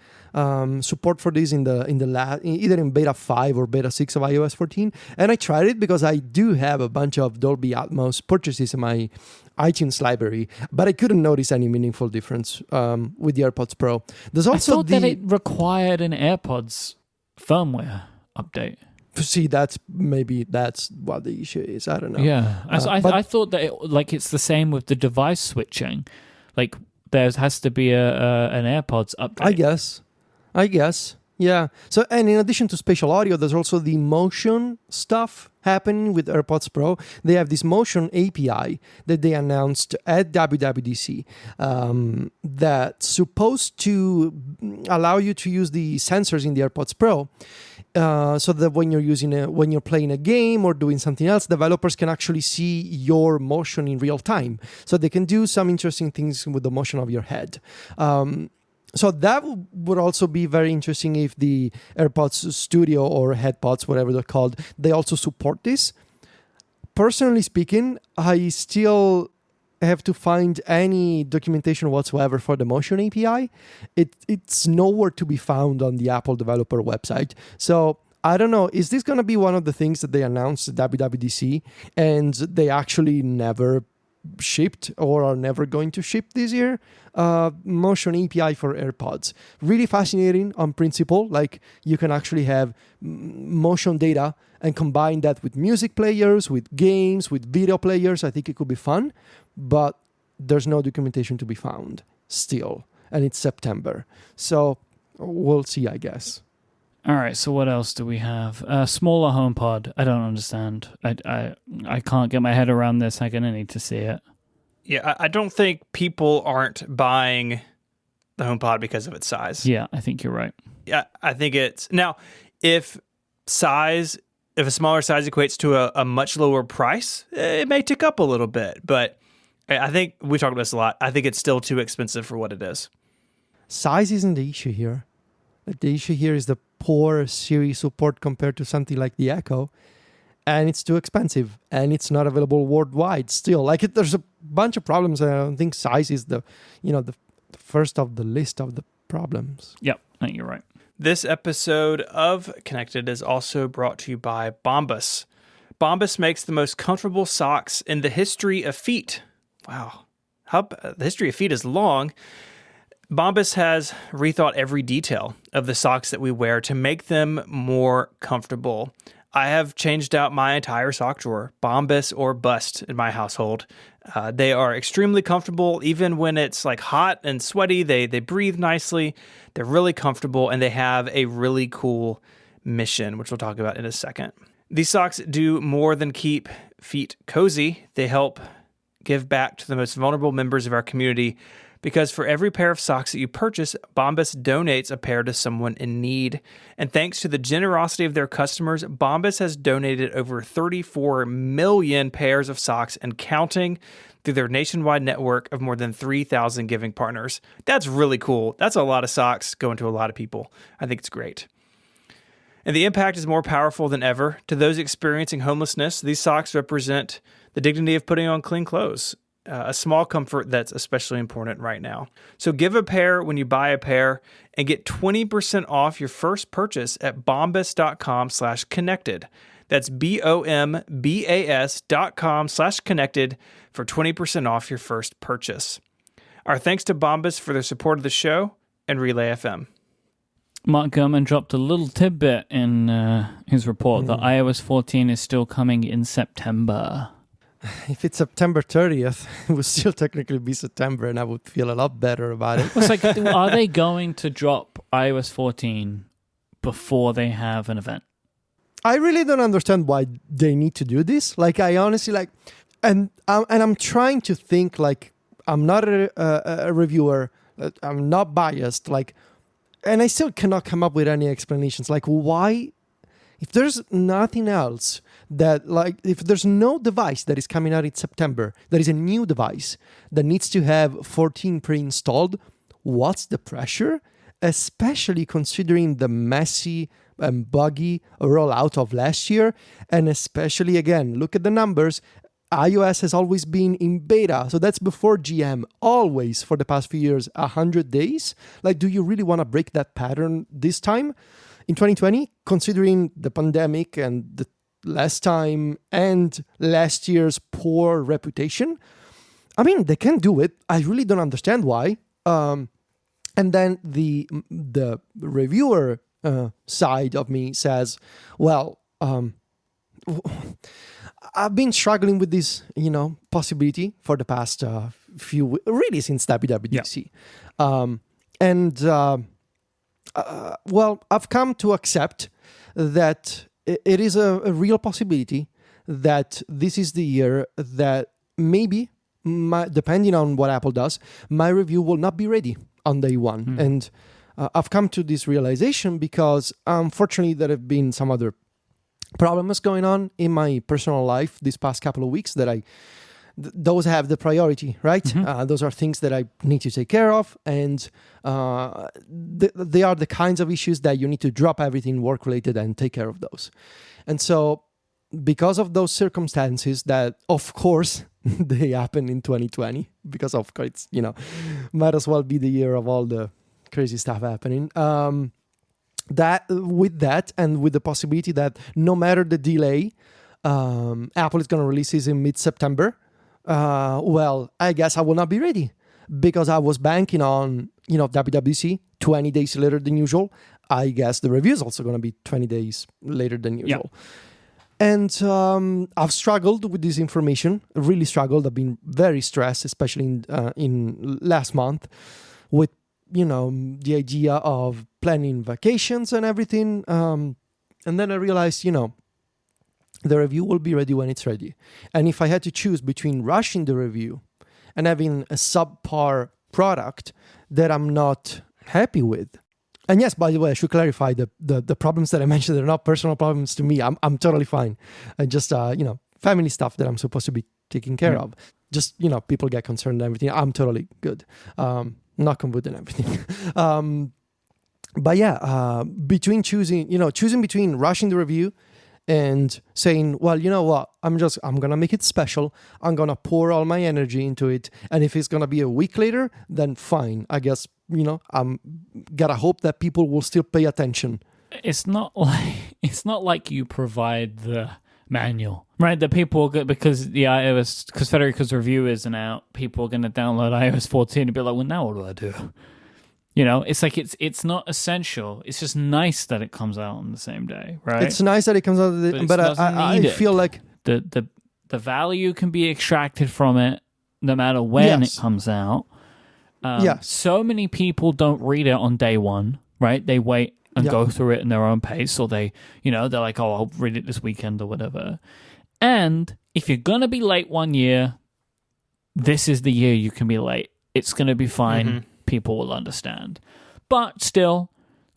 support for this either in beta 5 or beta 6 of iOS 14. And I tried it because I do have a bunch of Dolby Atmos purchases in my iTunes library, but I couldn't notice any meaningful difference with the AirPods Pro. There's also I thought that it required an AirPods firmware update. See, that's what the issue is. I don't know. Yeah, I thought that it's the same with the device switching. Like, there has to be an AirPods update. I guess. Yeah. So, and in addition to spatial audio, there's also the motion stuff happening with AirPods Pro. They have this motion API that they announced at WWDC that's supposed to allow you to use the sensors in the AirPods Pro. So that when you're playing a game or doing something else, developers can actually see your motion in real time. So they can do some interesting things with the motion of your head. So that would also be very interesting if the AirPods Studio or HeadPods, whatever they're called, they also support this. Personally speaking, I still have to find any documentation whatsoever for the Motion API. It's nowhere to be found on the Apple developer website. So I don't know, is this going to be one of the things that they announced at WWDC and they actually never shipped or are never going to ship this year? Motion API for AirPods. Really fascinating on principle. Like, you can actually have motion data and combine that with music players, with games, with video players. I think it could be fun, but there's no documentation to be found still. And it's September. So we'll see, I guess. All right, so what else do we have? Smaller HomePod. I don't understand. I can't get my head around this. I'm going to need to see it. Yeah, I don't think people aren't buying the HomePod because of its size. Yeah, I think you're right. Yeah, I think it's... Now, if a smaller size equates to a much lower price, it may tick up a little bit. But I think, we talked about this a lot, I think it's still too expensive for what it is. Size isn't the issue here. The issue here is the poor Siri support compared to something like the Echo, and it's too expensive, and it's not available worldwide still. Like there's a bunch of problems, and I don't think size is the first of the list of the problems. Yep, I think you're right. This episode of Connected is also brought to you by Bombas. Bombas makes the most comfortable socks in the history of feet. Wow. The history of feet is long. Bombas has rethought every detail of the socks that we wear to make them more comfortable. I have changed out my entire sock drawer, Bombas or bust, in my household. They are extremely comfortable, even when it's like hot and sweaty. They breathe nicely. They're really comfortable, and they have a really cool mission, which we'll talk about in a second. These socks do more than keep feet cozy. They help give back to the most vulnerable members of our community, because for every pair of socks that you purchase, Bombas donates a pair to someone in need. And thanks to the generosity of their customers, Bombas has donated over 34 million pairs of socks and counting through their nationwide network of more than 3,000 giving partners. That's really cool. That's a lot of socks going to a lot of people. I think it's great. And the impact is more powerful than ever. To those experiencing homelessness, these socks represent the dignity of putting on clean clothes. A small comfort that's especially important right now. So give a pair when you buy a pair and get 20% off your first purchase at bombas.com/connected. That's BOMBAS.com/connected for 20% off your first purchase. Our thanks to Bombas for their support of the show and Relay FM. Mark Gurman dropped a little tidbit in his report that iOS 14 is still coming in September. If it's September 30th, it would still technically be September, and I would feel a lot better about it. It's like, are they going to drop iOS 14 before they have an event? I really don't understand why they need to do this. Like, I honestly and I'm trying to think. Like, I'm not a reviewer. I'm not biased. Like, and I still cannot come up with any explanations. Like, why? If there's nothing else if there's no device that is coming out in September, that is a new device that needs to have 14 pre-installed, what's the pressure? Especially considering the messy and buggy rollout of last year. And especially, again, look at the numbers. iOS has always been in beta. So that's before GM, always for the past few years, 100 days. Like, do you really want to break that pattern this time? In 2020, considering the pandemic and the last time and last year's poor reputation, I mean, they can do it. I really don't understand why. And then the reviewer side of me says, well, I've been struggling with this, possibility for the past really since WWDC. Yeah. Well, I've come to accept that it is a real possibility that this is the year that maybe, depending on what Apple does, my review will not be ready on day one. And I've come to this realization because, unfortunately, there have been some other problems going on in my personal life this past couple of weeks that those have the priority, right? Mm-hmm. Those are things that I need to take care of, and they are the kinds of issues that you need to drop everything work-related and take care of those. And so, because of those circumstances that, of course, they happen in 2020, because of course, might as well be the year of all the crazy stuff happening. That with that, and with the possibility that no matter the delay, Apple is going to release this in mid-September. Well, I guess I will not be ready because I was banking on, WWDC 20 days later than usual. I guess the review is also going to be 20 days later than usual. Yeah. And I've struggled with this information, really struggled. I've been very stressed, especially in last month with, the idea of planning vacations and everything. And then I realized, the review will be ready when it's ready. And if I had to choose between rushing the review and having a subpar product that I'm not happy with. And yes, by the way, I should clarify the problems that I mentioned are not personal problems to me. I'm totally fine. And just, family stuff that I'm supposed to be taking care of. Just, people get concerned and everything. I'm totally good. Knock on wood and everything. but yeah, choosing between rushing the review and saying, well, you know what, I'm gonna make it special. I'm gonna pour all my energy into it, and if it's gonna be a week later, then fine. I guess I'm gotta hope that people will still pay attention. It's not like you provide the manual, right? The people because Federico's review isn't out. People are gonna download iOS 14 and be like, well, now what do I do? It's like it's not essential. It's just nice that it comes out on the same day, right? It's nice that it comes out, but I feel like the value can be extracted from it no matter when it comes out. So many people don't read it on day one, right? They wait and go through it in their own pace, or they're like, oh, I'll read it this weekend or whatever. And if you're gonna be late one year, this is the year you can be late. It's gonna be fine. Mm-hmm. People will understand. But still,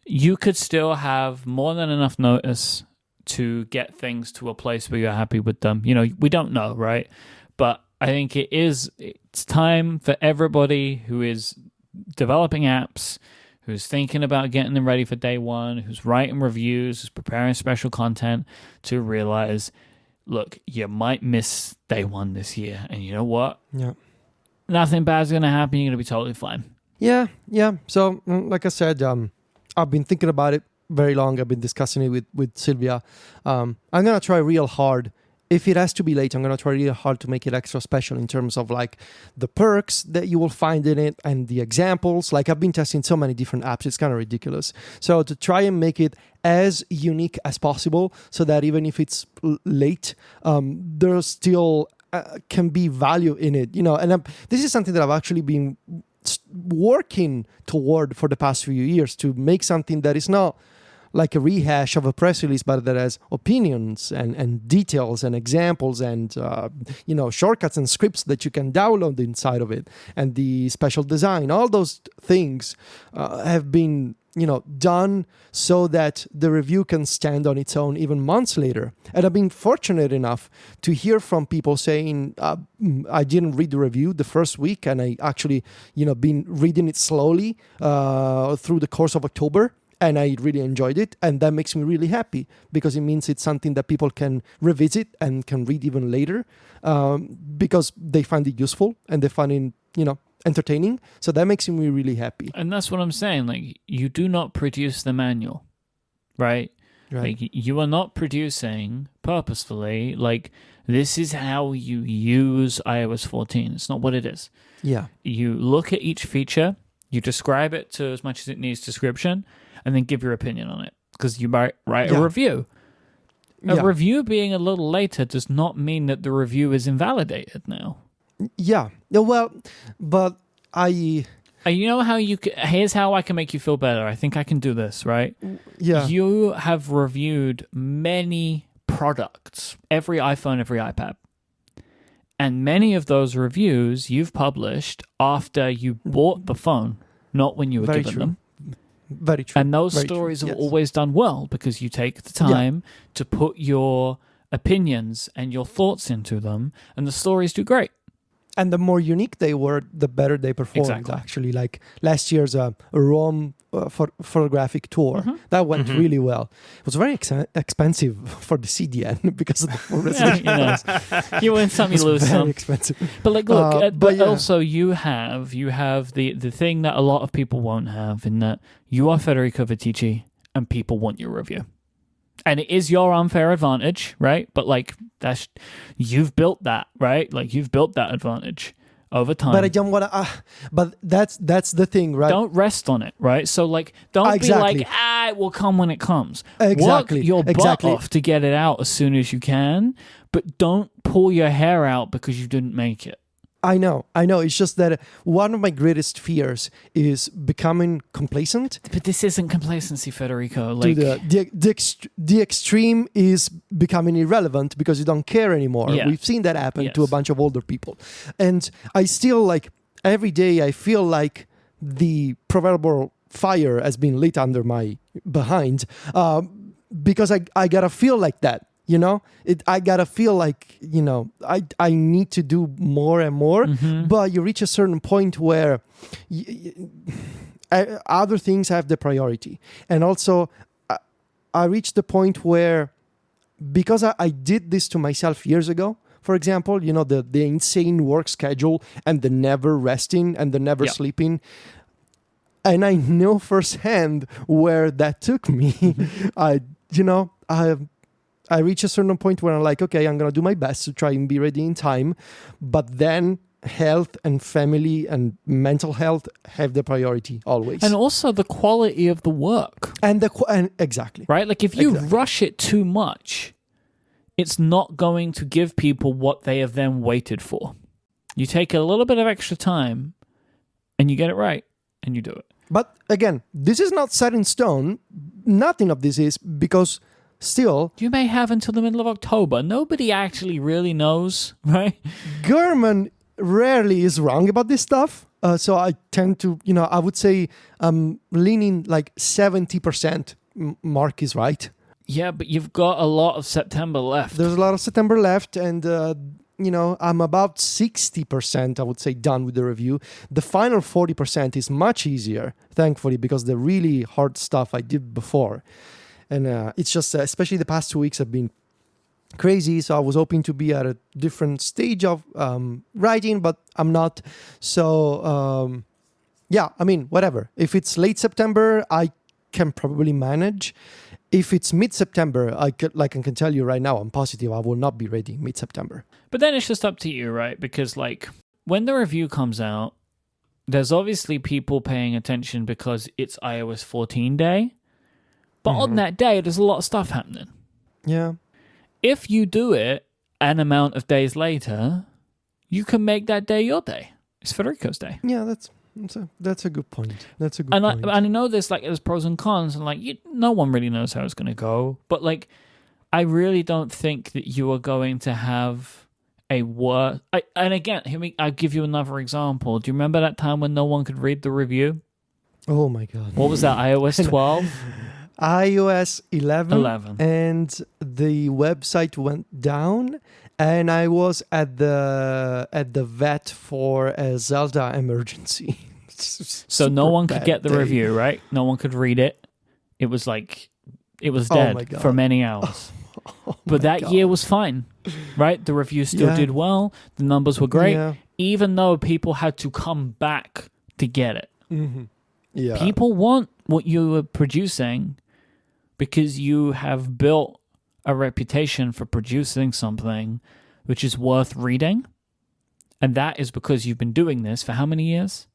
you could still have more than enough notice to get things to a place where you're happy with them. We don't know, right? But I think it's time for everybody who is developing apps, who's thinking about getting them ready for day one, who's writing reviews, who's preparing special content, to realize, look, you might miss day one this year. And you know what? Yeah. Nothing bad's going to happen. You're going to be totally fine. Yeah. So, like I said, I've been thinking about it very long. I've been discussing it with Sylvia. I'm going to try real hard. If it has to be late, I'm going to try real hard to make it extra special in terms of like the perks that you will find in it and the examples. Like I've been testing so many different apps, it's kind of ridiculous. So to try and make it as unique as possible so that even if it's late, there still can be value in it, and this is something that I've actually been working toward for the past few years, to make something that is not like a rehash of a press release, but that has opinions and details and examples and shortcuts and scripts that you can download inside of it, and the special design. All those things have been done so that the review can stand on its own even months later. And I've been fortunate enough to hear from people saying, I didn't read the review the first week, and I actually, been reading it slowly through the course of October, and I really enjoyed it. And that makes me really happy, because it means it's something that people can revisit and can read even later, because they find it useful and they find it, entertaining. So that makes me really happy. And that's what I'm saying. Like, you do not produce the manual, right? Like, you are not producing purposefully, like, this is how you use iOS 14. It's not what it is. Yeah. You look at each feature, you describe it to as much as it needs description, and then give your opinion on it, because you might write a review. A review being a little later does not mean that the review is invalidated now. Yeah. Well, but here's how I can make you feel better. I think I can do this, right? Yeah. You have reviewed many products, every iPhone, every iPad. And many of those reviews you've published after you bought the phone, not when you were given them. Very true. And those stories have always done well, because you take the time to put your opinions and your thoughts into them, and the stories do great. And the more unique they were, the better they performed. Exactly. Actually, like last year's Rome photographic tour, that went really well. It was very expensive for the CDN because of the full resolution. You win some, you lose some. Very expensive. But like, look, but also you have the thing that a lot of people won't have, in that you are Federico Viticci and people want your review. And it is your unfair advantage, right? But like, you've built that, right? Like, you've built that advantage over time. But I don't want to. But that's the thing, right? Don't rest on it, right? So like, don't be like, it will come when it comes. Exactly. Work your butt off to get it out as soon as you can, but don't pull your hair out because you didn't make it. I know. It's just that one of my greatest fears is becoming complacent. But this isn't complacency, Federico. Like, the extreme is becoming irrelevant because you don't care anymore. Yeah. We've seen that happen to a bunch of older people. And I still, like, every day I feel like the proverbial fire has been lit under my behind, because I gotta feel like that. I gotta feel like, I need to do more and more. But you reach a certain point where other things have the priority. And also, I reached the point where, because I did this to myself years ago, for example, the insane work schedule and the never resting and the never sleeping. And I know firsthand where that took me. I reach a certain point where I'm like, okay, I'm going to do my best to try and be ready in time. But then health and family and mental health have the priority always. And also the quality of the work. And exactly. Right? Like if you rush it too much, it's not going to give people what they have then waited for. You take a little bit of extra time and you get it right and you do it. But again, this is not set in stone. Nothing of this is, because still... You may have until the middle of October. Nobody actually really knows, right? Gurman rarely is wrong about this stuff. So I tend to, I would say leaning like 70% mark is right. Yeah, but you've got a lot of September left. There's a lot of September left, and I'm about 60%, I would say, done with the review. The final 40% is much easier, thankfully, because the really hard stuff I did before. And it's just, especially the past 2 weeks have been crazy, so I was hoping to be at a different stage of writing, but I'm not. So, whatever. If it's late September, I can probably manage. If it's mid-September, I can tell you right now, I'm positive I will not be ready mid-September. But then it's just up to you, right? Because when the review comes out, there's obviously people paying attention because it's iOS 14 day. But on that day, there's a lot of stuff happening. Yeah. If you do it an amount of days later, you can make that day your day. It's Federico's day. Yeah, that's a good point. That's a good point. And I know there's pros and cons, and no one really knows how it's going to go. But I really don't think that you are going to have a word. And again, I'll give you another example. Do you remember that time when no one could read the review? Oh my God! What was that? iOS 12. iOS 11, and the website went down, and I was at the vet for a Zelda emergency. So no one could get the review, right? No one could read it. It was dead for many hours. But that year was fine, right? The review still did well. The numbers were great, even though people had to come back to get it. Mm-hmm. Yeah. People want what you are producing because you have built a reputation for producing something which is worth reading. And that is because you've been doing this for how many years?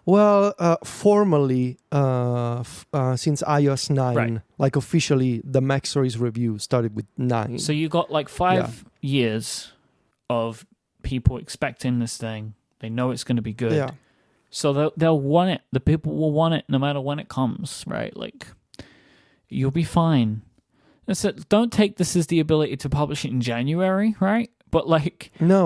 Well, formally, since iOS 9, right. Officially, the Mac Stories review started with 9. So you got 5 years of people expecting this thing. They know it's going to be good. Yeah. So they'll want it. The people will want it no matter when it comes, right? You'll be fine. Don't take this as the ability to publish it in January, right? But no,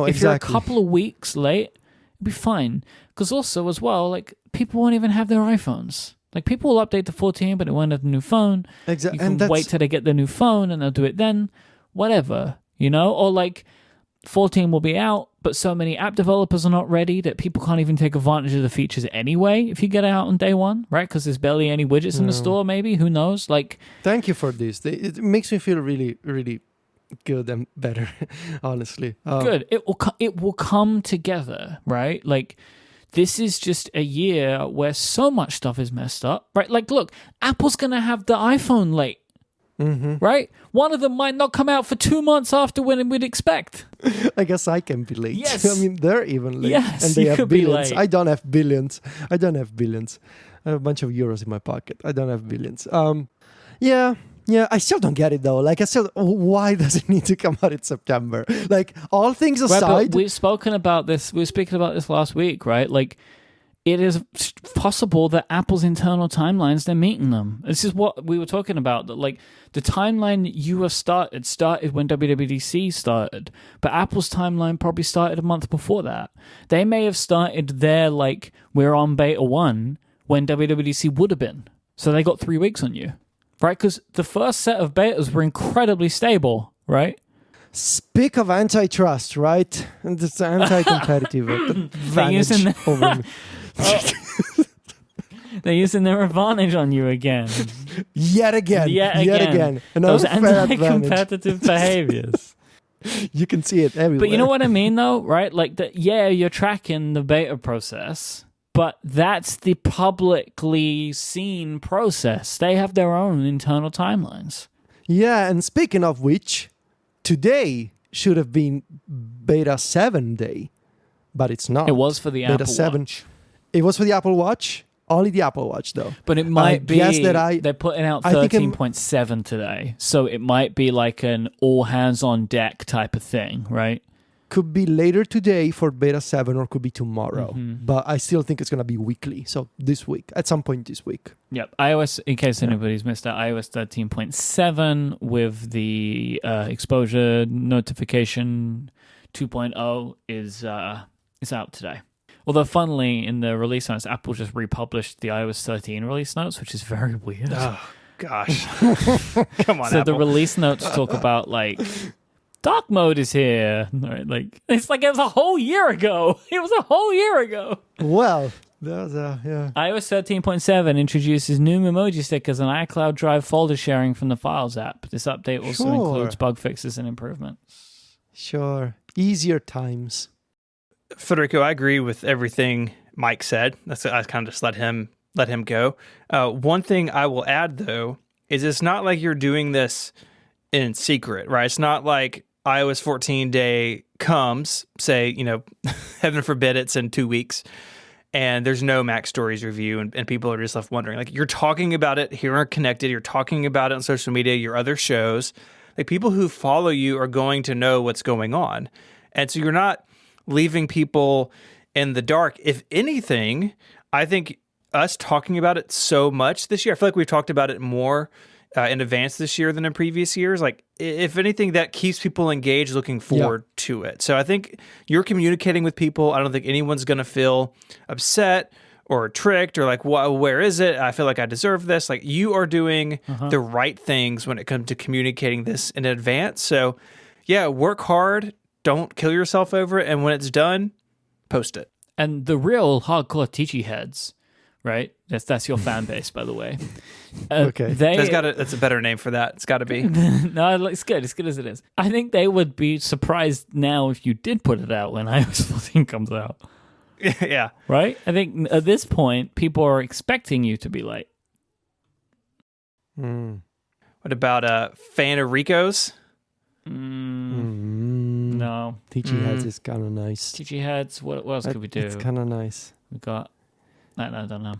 if exactly. you're a couple of weeks late, it'll be fine. Because also as well, people won't even have their iPhones. People will update to 14, but they won't have the new phone. Exactly. You can wait till they get the new phone and they'll do it then. Whatever, Or 14 will be out, but so many app developers are not ready that people can't even take advantage of the features anyway if you get it out on day one, right? Because there's barely any widgets in the store, maybe. Who knows? Thank you for this. It makes me feel really, really good and better, honestly. Good. It will come together, right? This is just a year where so much stuff is messed up, right? Look, Apple's going to have the iPhone late. Mm-hmm. Right? One of them might not come out for 2 months after when we'd expect. I guess I can be late. Yes. They're even late. Yes, and they you have could be billions. late. I don't have billions. I have a bunch of euros in my pocket. I don't have billions. Yeah, I still don't get it though. Why does it need to come out in September? All things aside. Right, but we've spoken about this. We were speaking about this last week, right? It is possible that Apple's internal timelines, they're meeting them. This is what we were talking about. That the timeline you have started when WWDC started, but Apple's timeline probably started a month before that. They may have started their we're on beta 1 when WWDC would have been. So they got 3 weeks on you, right? Because the first set of betas were incredibly stable, right? Speak of antitrust, right? And it's anti-competitive advantage over me. They're using their advantage on you again. Yet again. Those Another fair anti-competitive behaviors. You can see it everywhere. But you know what I mean, though, right? Like, you're tracking the beta process, but that's the publicly seen process. They have their own internal timelines. Yeah, and speaking of which, today should have been Beta 7 day, but it's not. It was for the Beta Apple 7. Watch. It was for the Apple Watch. Only the Apple Watch, though. But it might be that they're putting out 13.7 today, so it might be like an all hands on deck type of thing, right? Could be later today for Beta 7 or could be tomorrow. Mm-hmm. But I still think it's going to be weekly. So this week, at some point this week. Yep. iOS, in case anybody's missed that, iOS 13.7 with the exposure notification 2.0 is out today. Although, funnily, in the release notes, Apple just republished the iOS 13 release notes, which is very weird. Oh, gosh. Come on, So Apple. the release notes talk about, like, dark mode is here. Right? Like, it's like it was a whole year ago. It was a whole year ago. Well, there's yeah. iOS 13.7 introduces new Memoji stickers and iCloud Drive folder sharing from the Files app. This update also includes bug fixes and improvements. Sure. Easier times. Federico, I agree with everything Mike said. I kind of just let him go. One thing I will add, though, is it's not like you're doing this in secret, right? It's not like iOS 14 day comes, say, heaven forbid it's in 2 weeks, and there's no Mac Stories review, and people are just left wondering. Like, you're talking about it here on Connected, you're talking about it on social media, your other shows. Like, people who follow you are going to know what's going on. And so you're not leaving people in the dark. If anything, I think us talking about it so much this year, I feel like we've talked about it more in advance this year than in previous years. Like, if anything, that keeps people engaged, looking forward to it. So I think you're communicating with people. I don't think anyone's going to feel upset or tricked or like, where is it? I feel like I deserve this. Like, you are doing the right things when it comes to communicating this in advance. So yeah, work hard. Don't kill yourself over it. And when it's done, post it. And the real hardcore Teachy heads, right? That's your fan base, by the way. Okay. That's a better name for that. It's got to be. No, it's good. It's good as it is. I think they would be surprised now if you did put it out when iOS 14 comes out. Yeah. Right? I think at this point, people are expecting you to be late. What about fan of Rico's? No. Teachy Heads is kind of nice. Teachy Heads, what else could we do? It's kind of nice. We got... I don't know.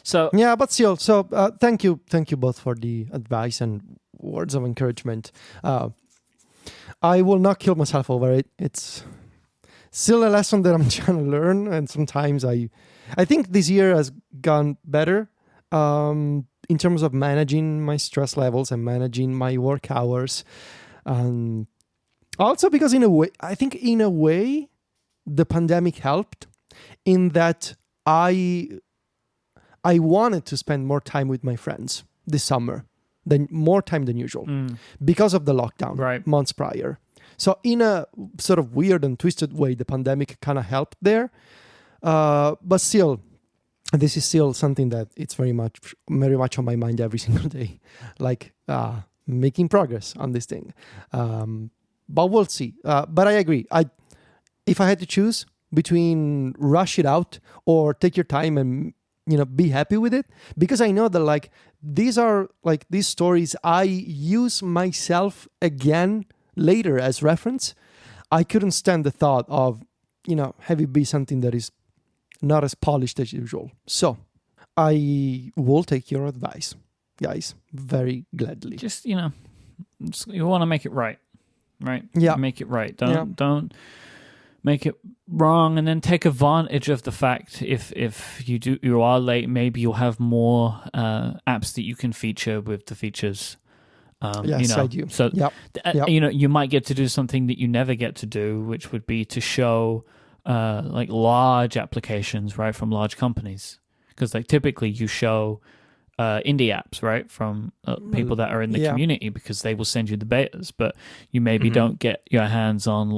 So yeah, but still, thank you both for the advice and words of encouragement. I will not kill myself over it. It's still a lesson that I'm trying to learn, and sometimes I think this year has gone better in terms of managing my stress levels and managing my work hours. Also because in a way, the pandemic helped in that I wanted to spend more time with my friends this summer, more time than usual, because of the lockdown months prior. So in a sort of weird and twisted way, the pandemic kind of helped there. But still, this is still something that it's very much on my mind every single day, like making progress on this thing. But we'll see. But I agree. If I had to choose between rush it out or take your time and be happy with it, because I know that these stories I use myself again later as reference. I couldn't stand the thought of have it be something that is not as polished as usual. So I will take your advice, guys, very gladly. Just you want to make it right? Yeah, make it right. Don't make it wrong, and then take advantage of the fact if you are late, maybe you'll have more apps that you can feature with the features. Yes, I do. So you might get to do something that you never get to do, which would be to show large applications from large companies, because typically you show indie apps from people that are in the community, because they will send you the betas, but you maybe don't get your hands on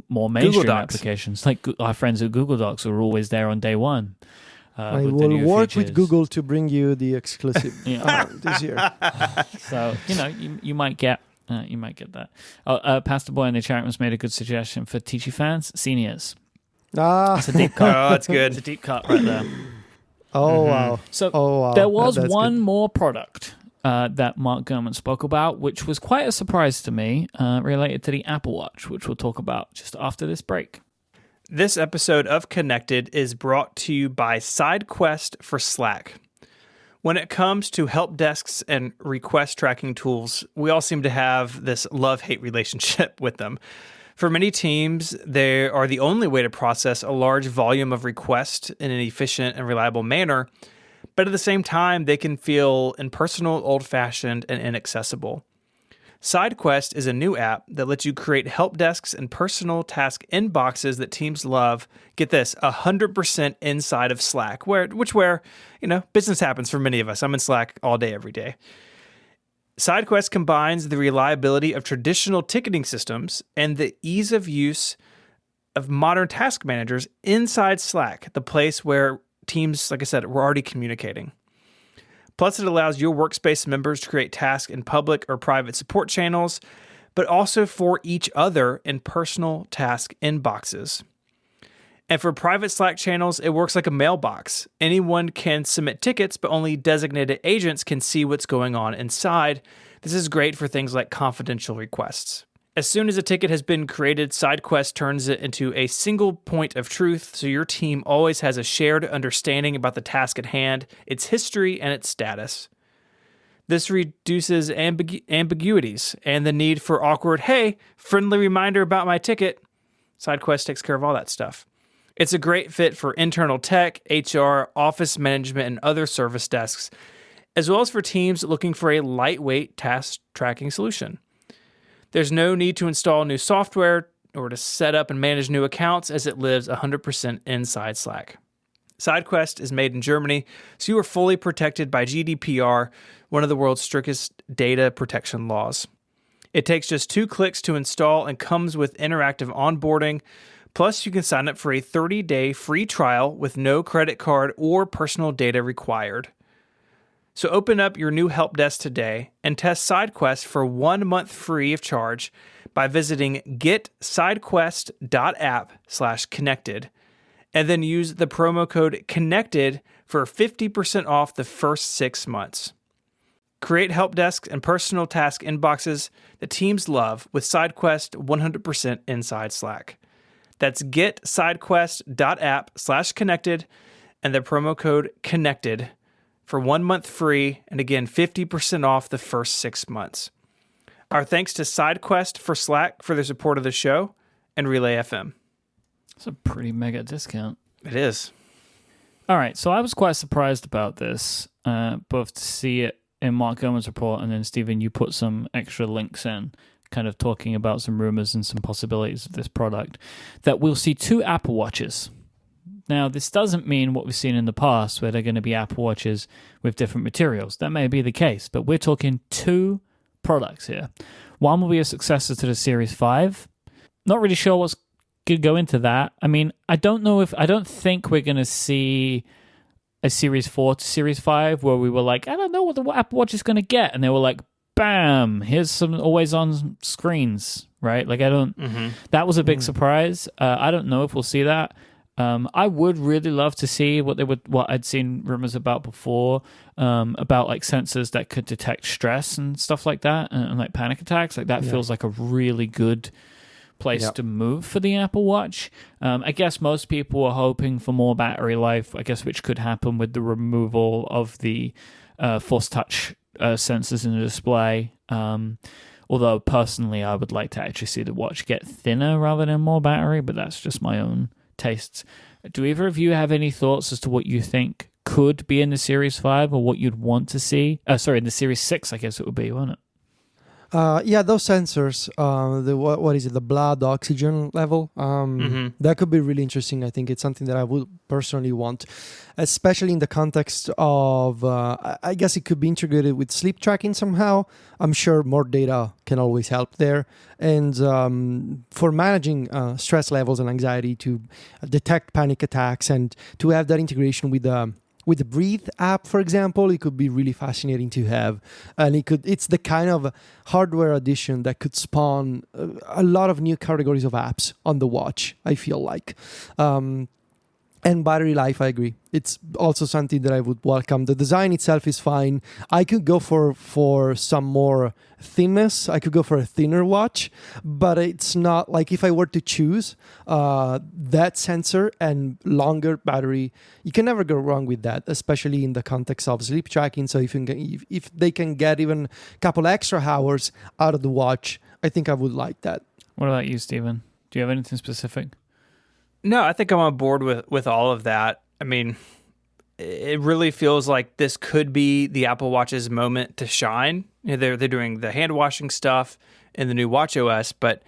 more mainstream applications. Like our friends at Google Docs are always there on day one. I with the will new work features. with Google to bring you the exclusive Yeah. this year. So you might get that. Pastor Boy in the chat room's made a good suggestion for Teachy fans, seniors. It's a deep cut. Oh, that's It's a good. deep cut right there. Oh wow! So Oh wow! there was That's one good. more product that Mark Gurman spoke about, which was quite a surprise to me, related to the Apple Watch, which we'll talk about just after this break. This episode of Connected is brought to you by SideQuest for Slack. When it comes to help desks and request tracking tools, we all seem to have this love-hate relationship with them. For many teams, they are the only way to process a large volume of requests in an efficient and reliable manner, but at the same time, they can feel impersonal, old-fashioned, and inaccessible. SideQuest is a new app that lets you create help desks and personal task inboxes that teams love. Get this, 100% inside of Slack, where business happens for many of us. I'm in Slack all day, every day. SideQuest combines the reliability of traditional ticketing systems and the ease of use of modern task managers inside Slack, the place where teams, like I said, were already communicating. Plus, it allows your workspace members to create tasks in public or private support channels, but also for each other in personal task inboxes. And for private Slack channels, it works like a mailbox. Anyone can submit tickets, but only designated agents can see what's going on inside. This is great for things like confidential requests. As soon as a ticket has been created, SideQuest turns it into a single point of truth, so your team always has a shared understanding about the task at hand, its history, and its status. This reduces ambiguities and the need for awkward, hey, friendly reminder about my ticket. SideQuest takes care of all that stuff. It's a great fit for internal tech, HR, office management, and other service desks, as well as for teams looking for a lightweight task tracking solution. There's no need to install new software or to set up and manage new accounts, as it lives 100% inside Slack. SideQuest is made in Germany, so you are fully protected by GDPR, one of the world's strictest data protection laws. It takes just 2 clicks to install and comes with interactive onboarding. Plus, you can sign up for a 30-day free trial with no credit card or personal data required. So open up your new help desk today and test SideQuest for 1 month free of charge by visiting getsidequest.app/connected and then use the promo code CONNECTED for 50% off the first 6 months. Create help desks and personal task inboxes that teams love with SideQuest 100% inside Slack. That's getsidequest.app/connected and the promo code CONNECTED for 1 month free, and again, 50% off the first 6 months. Our thanks to SideQuest for Slack for their support of the show and Relay FM. It's a pretty mega discount. It is. All right, so I was quite surprised about this, both to see it in Mark Gurman's report, and then, Stephen, you put some extra links in, kind of talking about some rumors and some possibilities of this product, that we'll see 2 Apple Watches. Now, this doesn't mean what we've seen in the past, where they're going to be Apple Watches with different materials. That may be the case, but we're talking 2 products here. One will be a successor to the Series 5. Not really sure what's going to go into that. I mean, I don't think we're going to see a Series 4 to Series 5 where we were like, I don't know what the Apple Watch is going to get. And they were like, bam, here's some always-on screens, right? Like, that was a big surprise. I don't know if we'll see that. I would really love to see what I'd seen rumors about before, about like sensors that could detect stress and stuff like that, and like panic attacks. Like that feels like a really good place to move for the Apple Watch. I guess most people are hoping for more battery life, which could happen with the removal of the Force Touch sensors in the display. Although personally, I would like to actually see the watch get thinner rather than more battery, but that's just my own tastes. Do either of you have any thoughts as to what you think could be in the Series 5 or what you'd want to see? In the Series 6, I guess it would be, wouldn't it? Yeah, those sensors, what is it, the blood oxygen level, that could be really interesting. I think it's something that I would personally want, especially in the context of, I guess it could be integrated with sleep tracking somehow. I'm sure more data can always help there. And for managing stress levels and anxiety, to detect panic attacks and to have that integration with the Breathe app, for example, it could be really fascinating to have. And it's the kind of hardware addition that could spawn a lot of new categories of apps on the watch, I feel like. And battery life, I agree. It's also something that I would welcome. The design itself is fine. I could go for some more thinness. I could go for a thinner watch, but it's not like, if I were to choose that sensor and longer battery, you can never go wrong with that, especially in the context of sleep tracking. So if they can get even a couple extra hours out of the watch, I think I would like that. What about you, Stephen? Do you have anything specific? No, I think I'm on board with all of that. I mean, it really feels like this could be the Apple Watch's moment to shine. You know, they're doing the hand washing stuff in the new Watch OS, but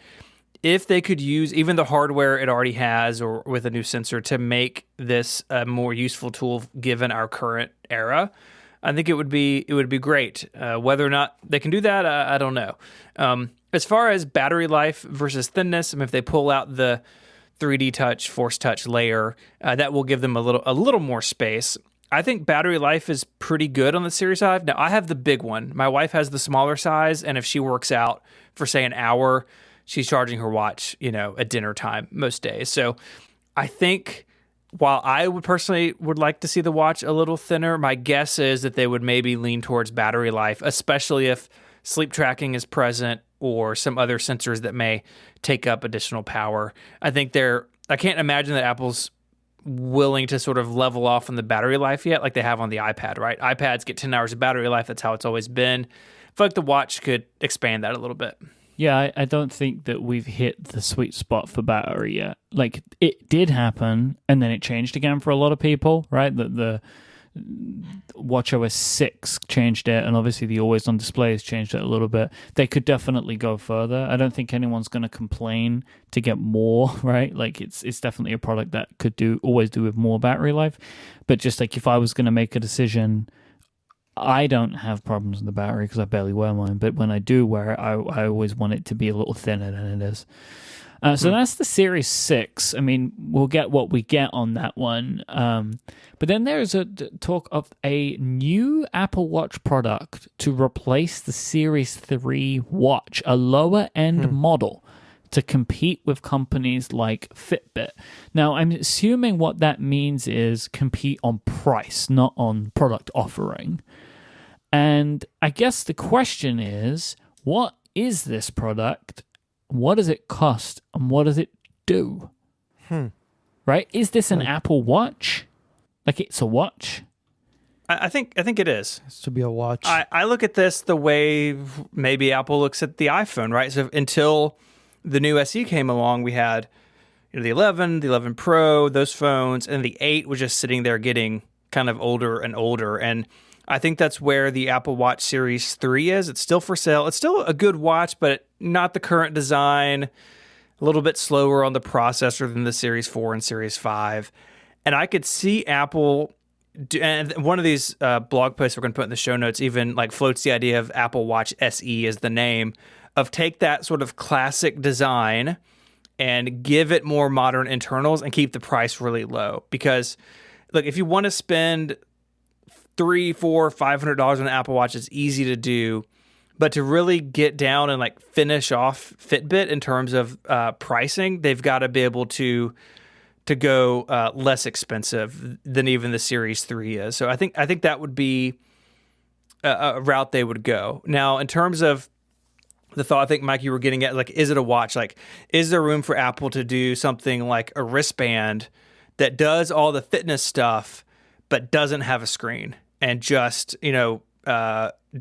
if they could use even the hardware it already has, or with a new sensor, to make this a more useful tool given our current era, I think it would be great. Whether or not they can do that, I don't know. As far as battery life versus thinness, I mean, if they pull out the 3D Touch, Force Touch layer, that will give them a little more space. I think battery life is pretty good on the Series 5. Now, I have the big one. My wife has the smaller size, and if she works out for, say, an hour, she's charging her watch, at dinner time most days. So I think while I would personally like to see the watch a little thinner, my guess is that they would maybe lean towards battery life, especially if sleep tracking is present or some other sensors that may take up additional power. I can't imagine that Apple's willing to sort of level off on the battery life yet, like they have on the iPad, right? iPads get 10 hours of battery life. That's how it's always been. I feel like the watch could expand that a little bit. Yeah, I don't think that we've hit the sweet spot for battery yet. Like, it did happen, and then it changed again for a lot of people, right? The WatchOS 6 changed it, and obviously the always-on display has changed it a little bit. They could definitely go further. I don't think anyone's going to complain to get more, right? Like, it's definitely a product that could always do with more battery life. But just like, if I was going to make a decision, I don't have problems with the battery because I barely wear mine. But when I do wear it, I always want it to be a little thinner than it is. So that's the Series 6. I mean, we'll get what we get on that one. But then there's a talk of a new Apple Watch product to replace the Series 3 watch, a lower-end model to compete with companies like Fitbit. Now, I'm assuming what that means is compete on price, not on product offering. And I guess the question is, what is this product? What does it cost, and what does it do? Right? Is this an Apple Watch? Like, it's a watch? I think it is. It's to be a watch. I look at this the way maybe Apple looks at the iPhone, right? So until the new SE came along, we had the 11, the 11 Pro, those phones, and the 8 was just sitting there getting kind of older and older. And I think that's where the Apple Watch Series 3 is. It's still for sale. It's still a good watch, but not the current design. A little bit slower on the processor than the Series 4 and Series 5. And I could see Apple, and one of these blog posts we're going to put in the show notes even like floats the idea of Apple Watch SE as the name, of take that sort of classic design and give it more modern internals and keep the price really low. Because look, if you want to spend $300, $400, $500 on an Apple Watch, it's easy to do. But to really get down and like finish off Fitbit in terms of pricing, they've got to be able to go less expensive than even the Series 3 is. So I think that would be a route they would go. Now, in terms of the thought, I think, Mike, you were getting at, like, is it a watch? Like, is there room for Apple to do something like a wristband that does all the fitness stuff but doesn't have a screen and just,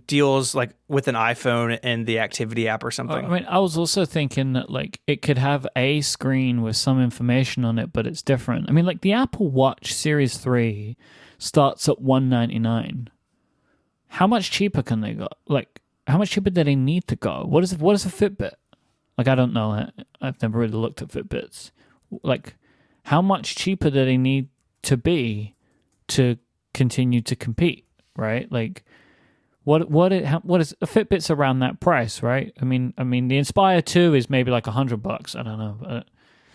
deals like with an iPhone and the activity app or something? I mean, I was also thinking that like it could have a screen with some information on it, but it's different. I mean, like the Apple Watch Series 3 starts at $199. How much cheaper can they go? Like, how much cheaper do they need to go? What is a Fitbit? Like, I don't know. I've never really looked at Fitbits. Like, how much cheaper do they need to be to continue to compete, right? Like, what is a Fitbit's around that price, right? I mean, the Inspire 2 is maybe like $100. I don't know.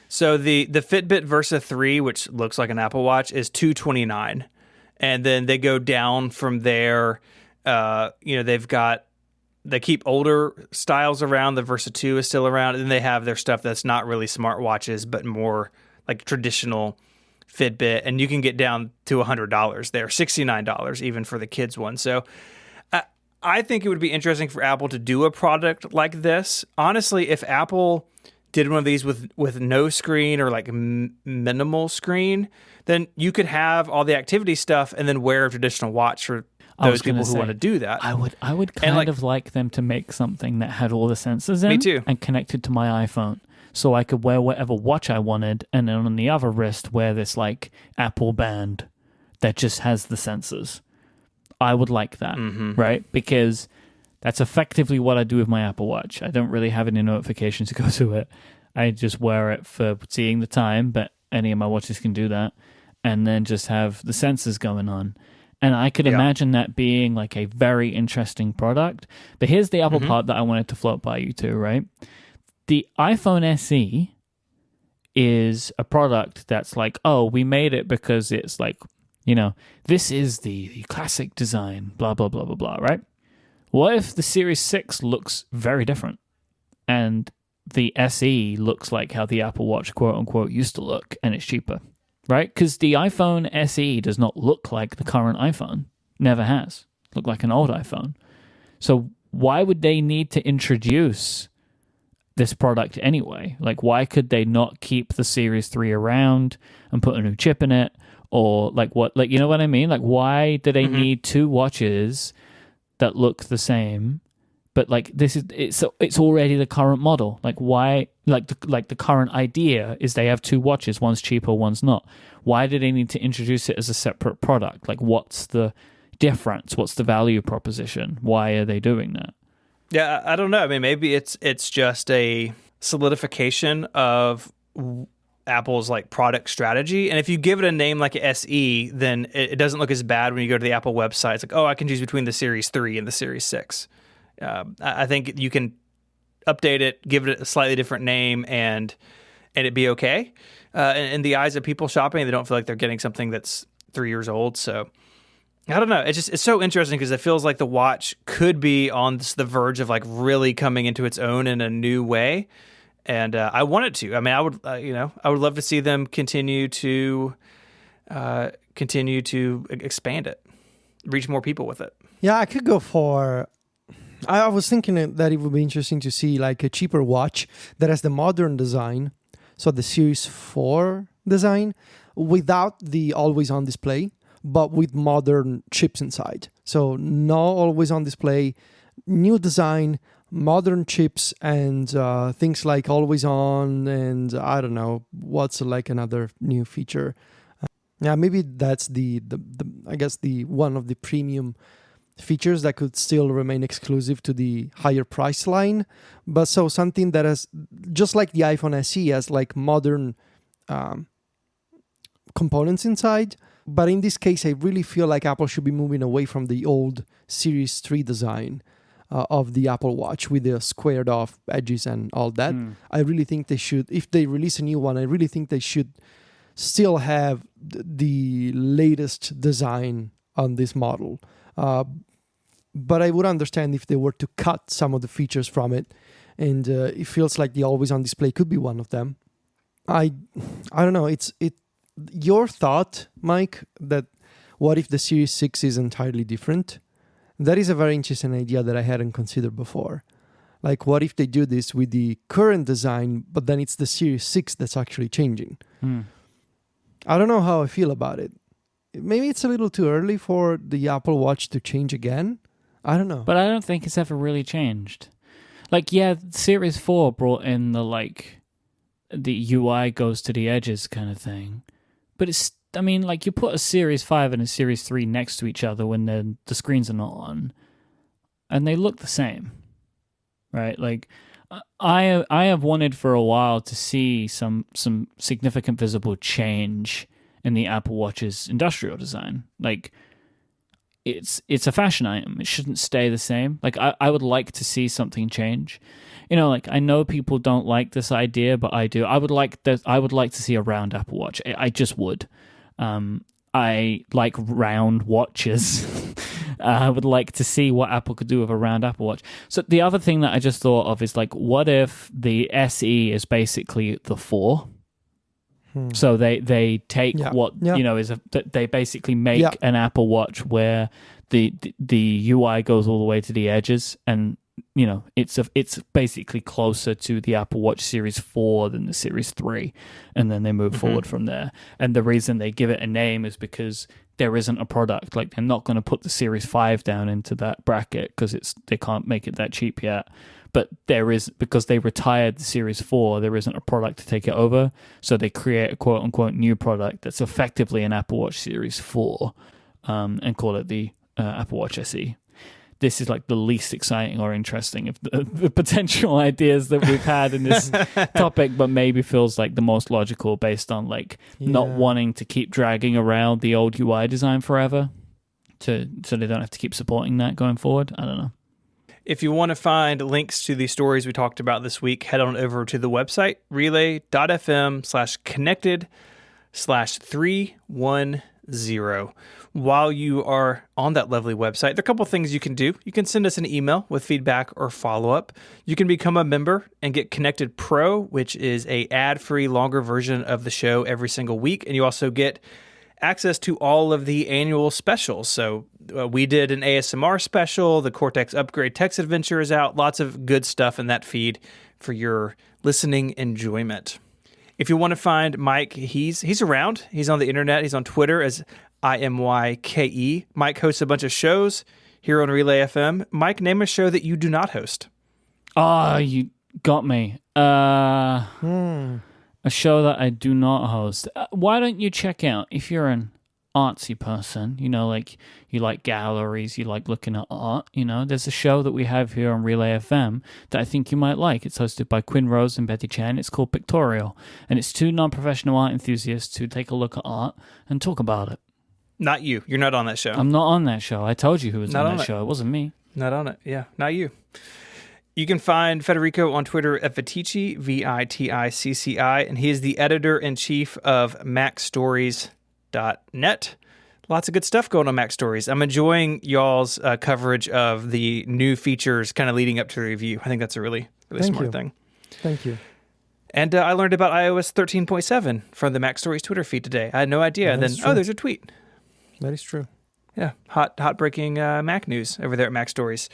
So the Fitbit Versa 3, which looks like an Apple Watch, is $229, and then they go down from there. They keep older styles around. The Versa 2 is still around, and then they have their stuff that's not really smartwatches, but more like traditional Fitbit, and you can get down to $100 there, $69 even for the kids one. So I think it would be interesting for Apple to do a product like this. Honestly, if Apple did one of these with no screen or like minimal screen, then you could have all the activity stuff and then wear a traditional watch for those people who want to do that. I would kind of like them to make something that had all the sensors in. Me too. And connected to my iPhone. So I could wear whatever watch I wanted, and then on the other wrist wear this like Apple band that just has the sensors. I would like that, right? Because that's effectively what I do with my Apple Watch. I don't really have any notifications to go to it. I just wear it for seeing the time, but any of my watches can do that. And then just have the sensors going on. And I could imagine that being like a very interesting product. But here's the other part that I wanted to float by you too, right? The iPhone SE is a product that's like, oh, we made it because it's like, this is the classic design, blah, blah, blah, blah, blah, right? What if the Series 6 looks very different and the SE looks like how the Apple Watch, quote unquote, used to look, and it's cheaper, right? Because the iPhone SE does not look like the current iPhone. Never has. Look like an old iPhone. So why would they need to introduce this product anyway? Like, why could they not keep the Series 3 around and put a new chip in it? Or like what, like, you know what I mean? Like, why do they need two watches that look the same? But like, it's already the current model. Like, why? Like the current idea is they have two watches. One's cheaper, one's not. Why do they need to introduce it as a separate product? Like, what's the difference? What's the value proposition? Why are they doing that? Yeah, I don't know. I mean, maybe it's just a solidification of Apple's like product strategy. And if you give it a name like SE, then it doesn't look as bad when you go to the Apple website. It's like, oh, I can choose between the Series 3 and the Series 6. I think you can update it, give it a slightly different name, and it'd be okay. In the eyes of people shopping, they don't feel like they're getting something that's 3 years old. So I don't know. It's so interesting because it feels like the watch could be on the verge of like really coming into its own in a new way. And I want it to. I mean, I would love to see them continue to expand it, reach more people with it. Yeah, I could go for. I was thinking that it would be interesting to see like a cheaper watch that has the modern design, so the Series 4 design, without the always-on display, but with modern chips inside. So no always-on display, new design, modern chips, and things like always on, and I don't know what's like another new feature. Yeah, maybe that's the I guess the one of the premium features that could still remain exclusive to the higher price line. But so something that has, just like the iPhone SE, has like modern components inside. But in this case, I really feel like Apple should be moving away from the old Series 3 design of the Apple Watch with the squared off edges and all that. I really think they should, if they release a new one, I really think they should still have the latest design on this model. But I would understand if they were to cut some of the features from it, and it feels like the always on display could be one of them. I don't know. It's your thought, Mike, that what if the Series 6 is entirely different? That is a very interesting idea that I hadn't considered before. Like, what if they do this with the current design, but then it's the Series 6 that's actually changing? I don't know how I feel about it. Maybe it's a little too early for the Apple Watch to change again. I don't know. But I don't think it's ever really changed. Like, yeah, Series 4 brought in the UI goes to the edges kind of thing. But it's, I mean, like, you put a Series 5 and a Series 3 next to each other when the screens are not on. and they look the same, right? Like I have wanted for a while to see some significant visible change in the Apple Watch's industrial design. Like it's a fashion item. It shouldn't stay the same. Like I would like to see something change. You know, like I know people don't like this idea, but I do. I would like to see a round Apple Watch. I just would. I like round watches. I would like to see what Apple could do with a round Apple Watch. So the other thing that I just thought of is like, what if the SE is basically the 4? So they take they basically make an Apple Watch where the UI goes all the way to the edges, and you know it's basically closer to the Apple Watch Series 4 than the Series 3, and then they move forward from there. And the reason they give it a name is because there isn't a product. Like they're not going to put the Series 5 down into that bracket because they can't make it that cheap yet. But there is, because they retired the Series 4, there isn't a product to take it over. So they create a quote-unquote new product that's effectively an Apple Watch Series 4 and call it the Apple Watch SE. This is like the least exciting or interesting of the potential ideas that we've had in this topic, but maybe feels like the most logical based on like not wanting to keep dragging around the old UI design forever so they don't have to keep supporting that going forward. I don't know. If you want to find links to the stories we talked about this week, head on over to the website, relay.fm/connected/310. While you are on that lovely website, there are a couple things you can do. You can send us an email with feedback or follow-up. You can become a member and get Connected Pro, which is a ad-free, longer version of the show every single week. And you also get access to all of the annual specials. So we did an ASMR special. The Cortex Upgrade Text Adventure is out. Lots of good stuff in that feed for your listening enjoyment. If you want to find Mike, he's around. He's on the internet. He's on Twitter as IMYKE. Mike hosts a bunch of shows here on Relay FM. Mike, name a show that you do not host. Oh, you got me. A show that I do not host. Why don't you check out, if you're an artsy person, you know, like you like galleries, you like looking at art, you know, there's a show that we have here on Relay FM that I think you might like. It's hosted by Quinn Rose and Betty Chan. It's called Pictorial, and it's two non-professional art enthusiasts who take a look at art and talk about it. Not you. You're not on that show. I'm not on that show. I told you who was on that show. It wasn't me. Not on it. Yeah, not you. You can find Federico on Twitter at Viticci, Viticci, and he is the editor-in-chief of MacStories.net. Lots of good stuff going on Mac Stories. I'm enjoying y'all's coverage of the new features kind of leading up to the review. I think that's a really smart thing. Thank you. And I learned about iOS 13.7 from the Mac Stories Twitter feed today. I had no idea. And then, there's a tweet. That is true. Yeah, hot breaking Mac news over there at Mac Stories.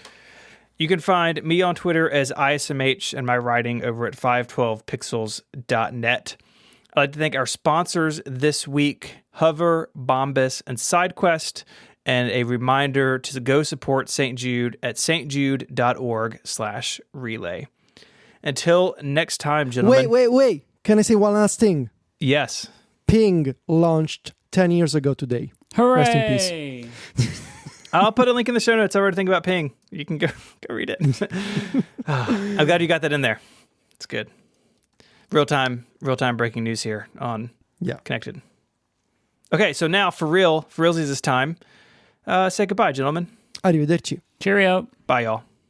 You can find me on Twitter as ISMH and my writing over at 512pixels.net. I'd like to thank our sponsors this week, Hover, Bombas, and SideQuest, and a reminder to go support St. Jude at stjude.org/relay. Until next time, gentlemen. Wait. Can I say one last thing? Yes. Ping launched 10 years ago today. Hooray! Rest in peace. I'll put a link in the show notes over to think about Ping. You can go read it. I'm glad you got that in there. It's good. Real time breaking news here on Connected. Okay, so now for realsies this time, say goodbye, gentlemen. Arrivederci. Cheerio. Bye, y'all.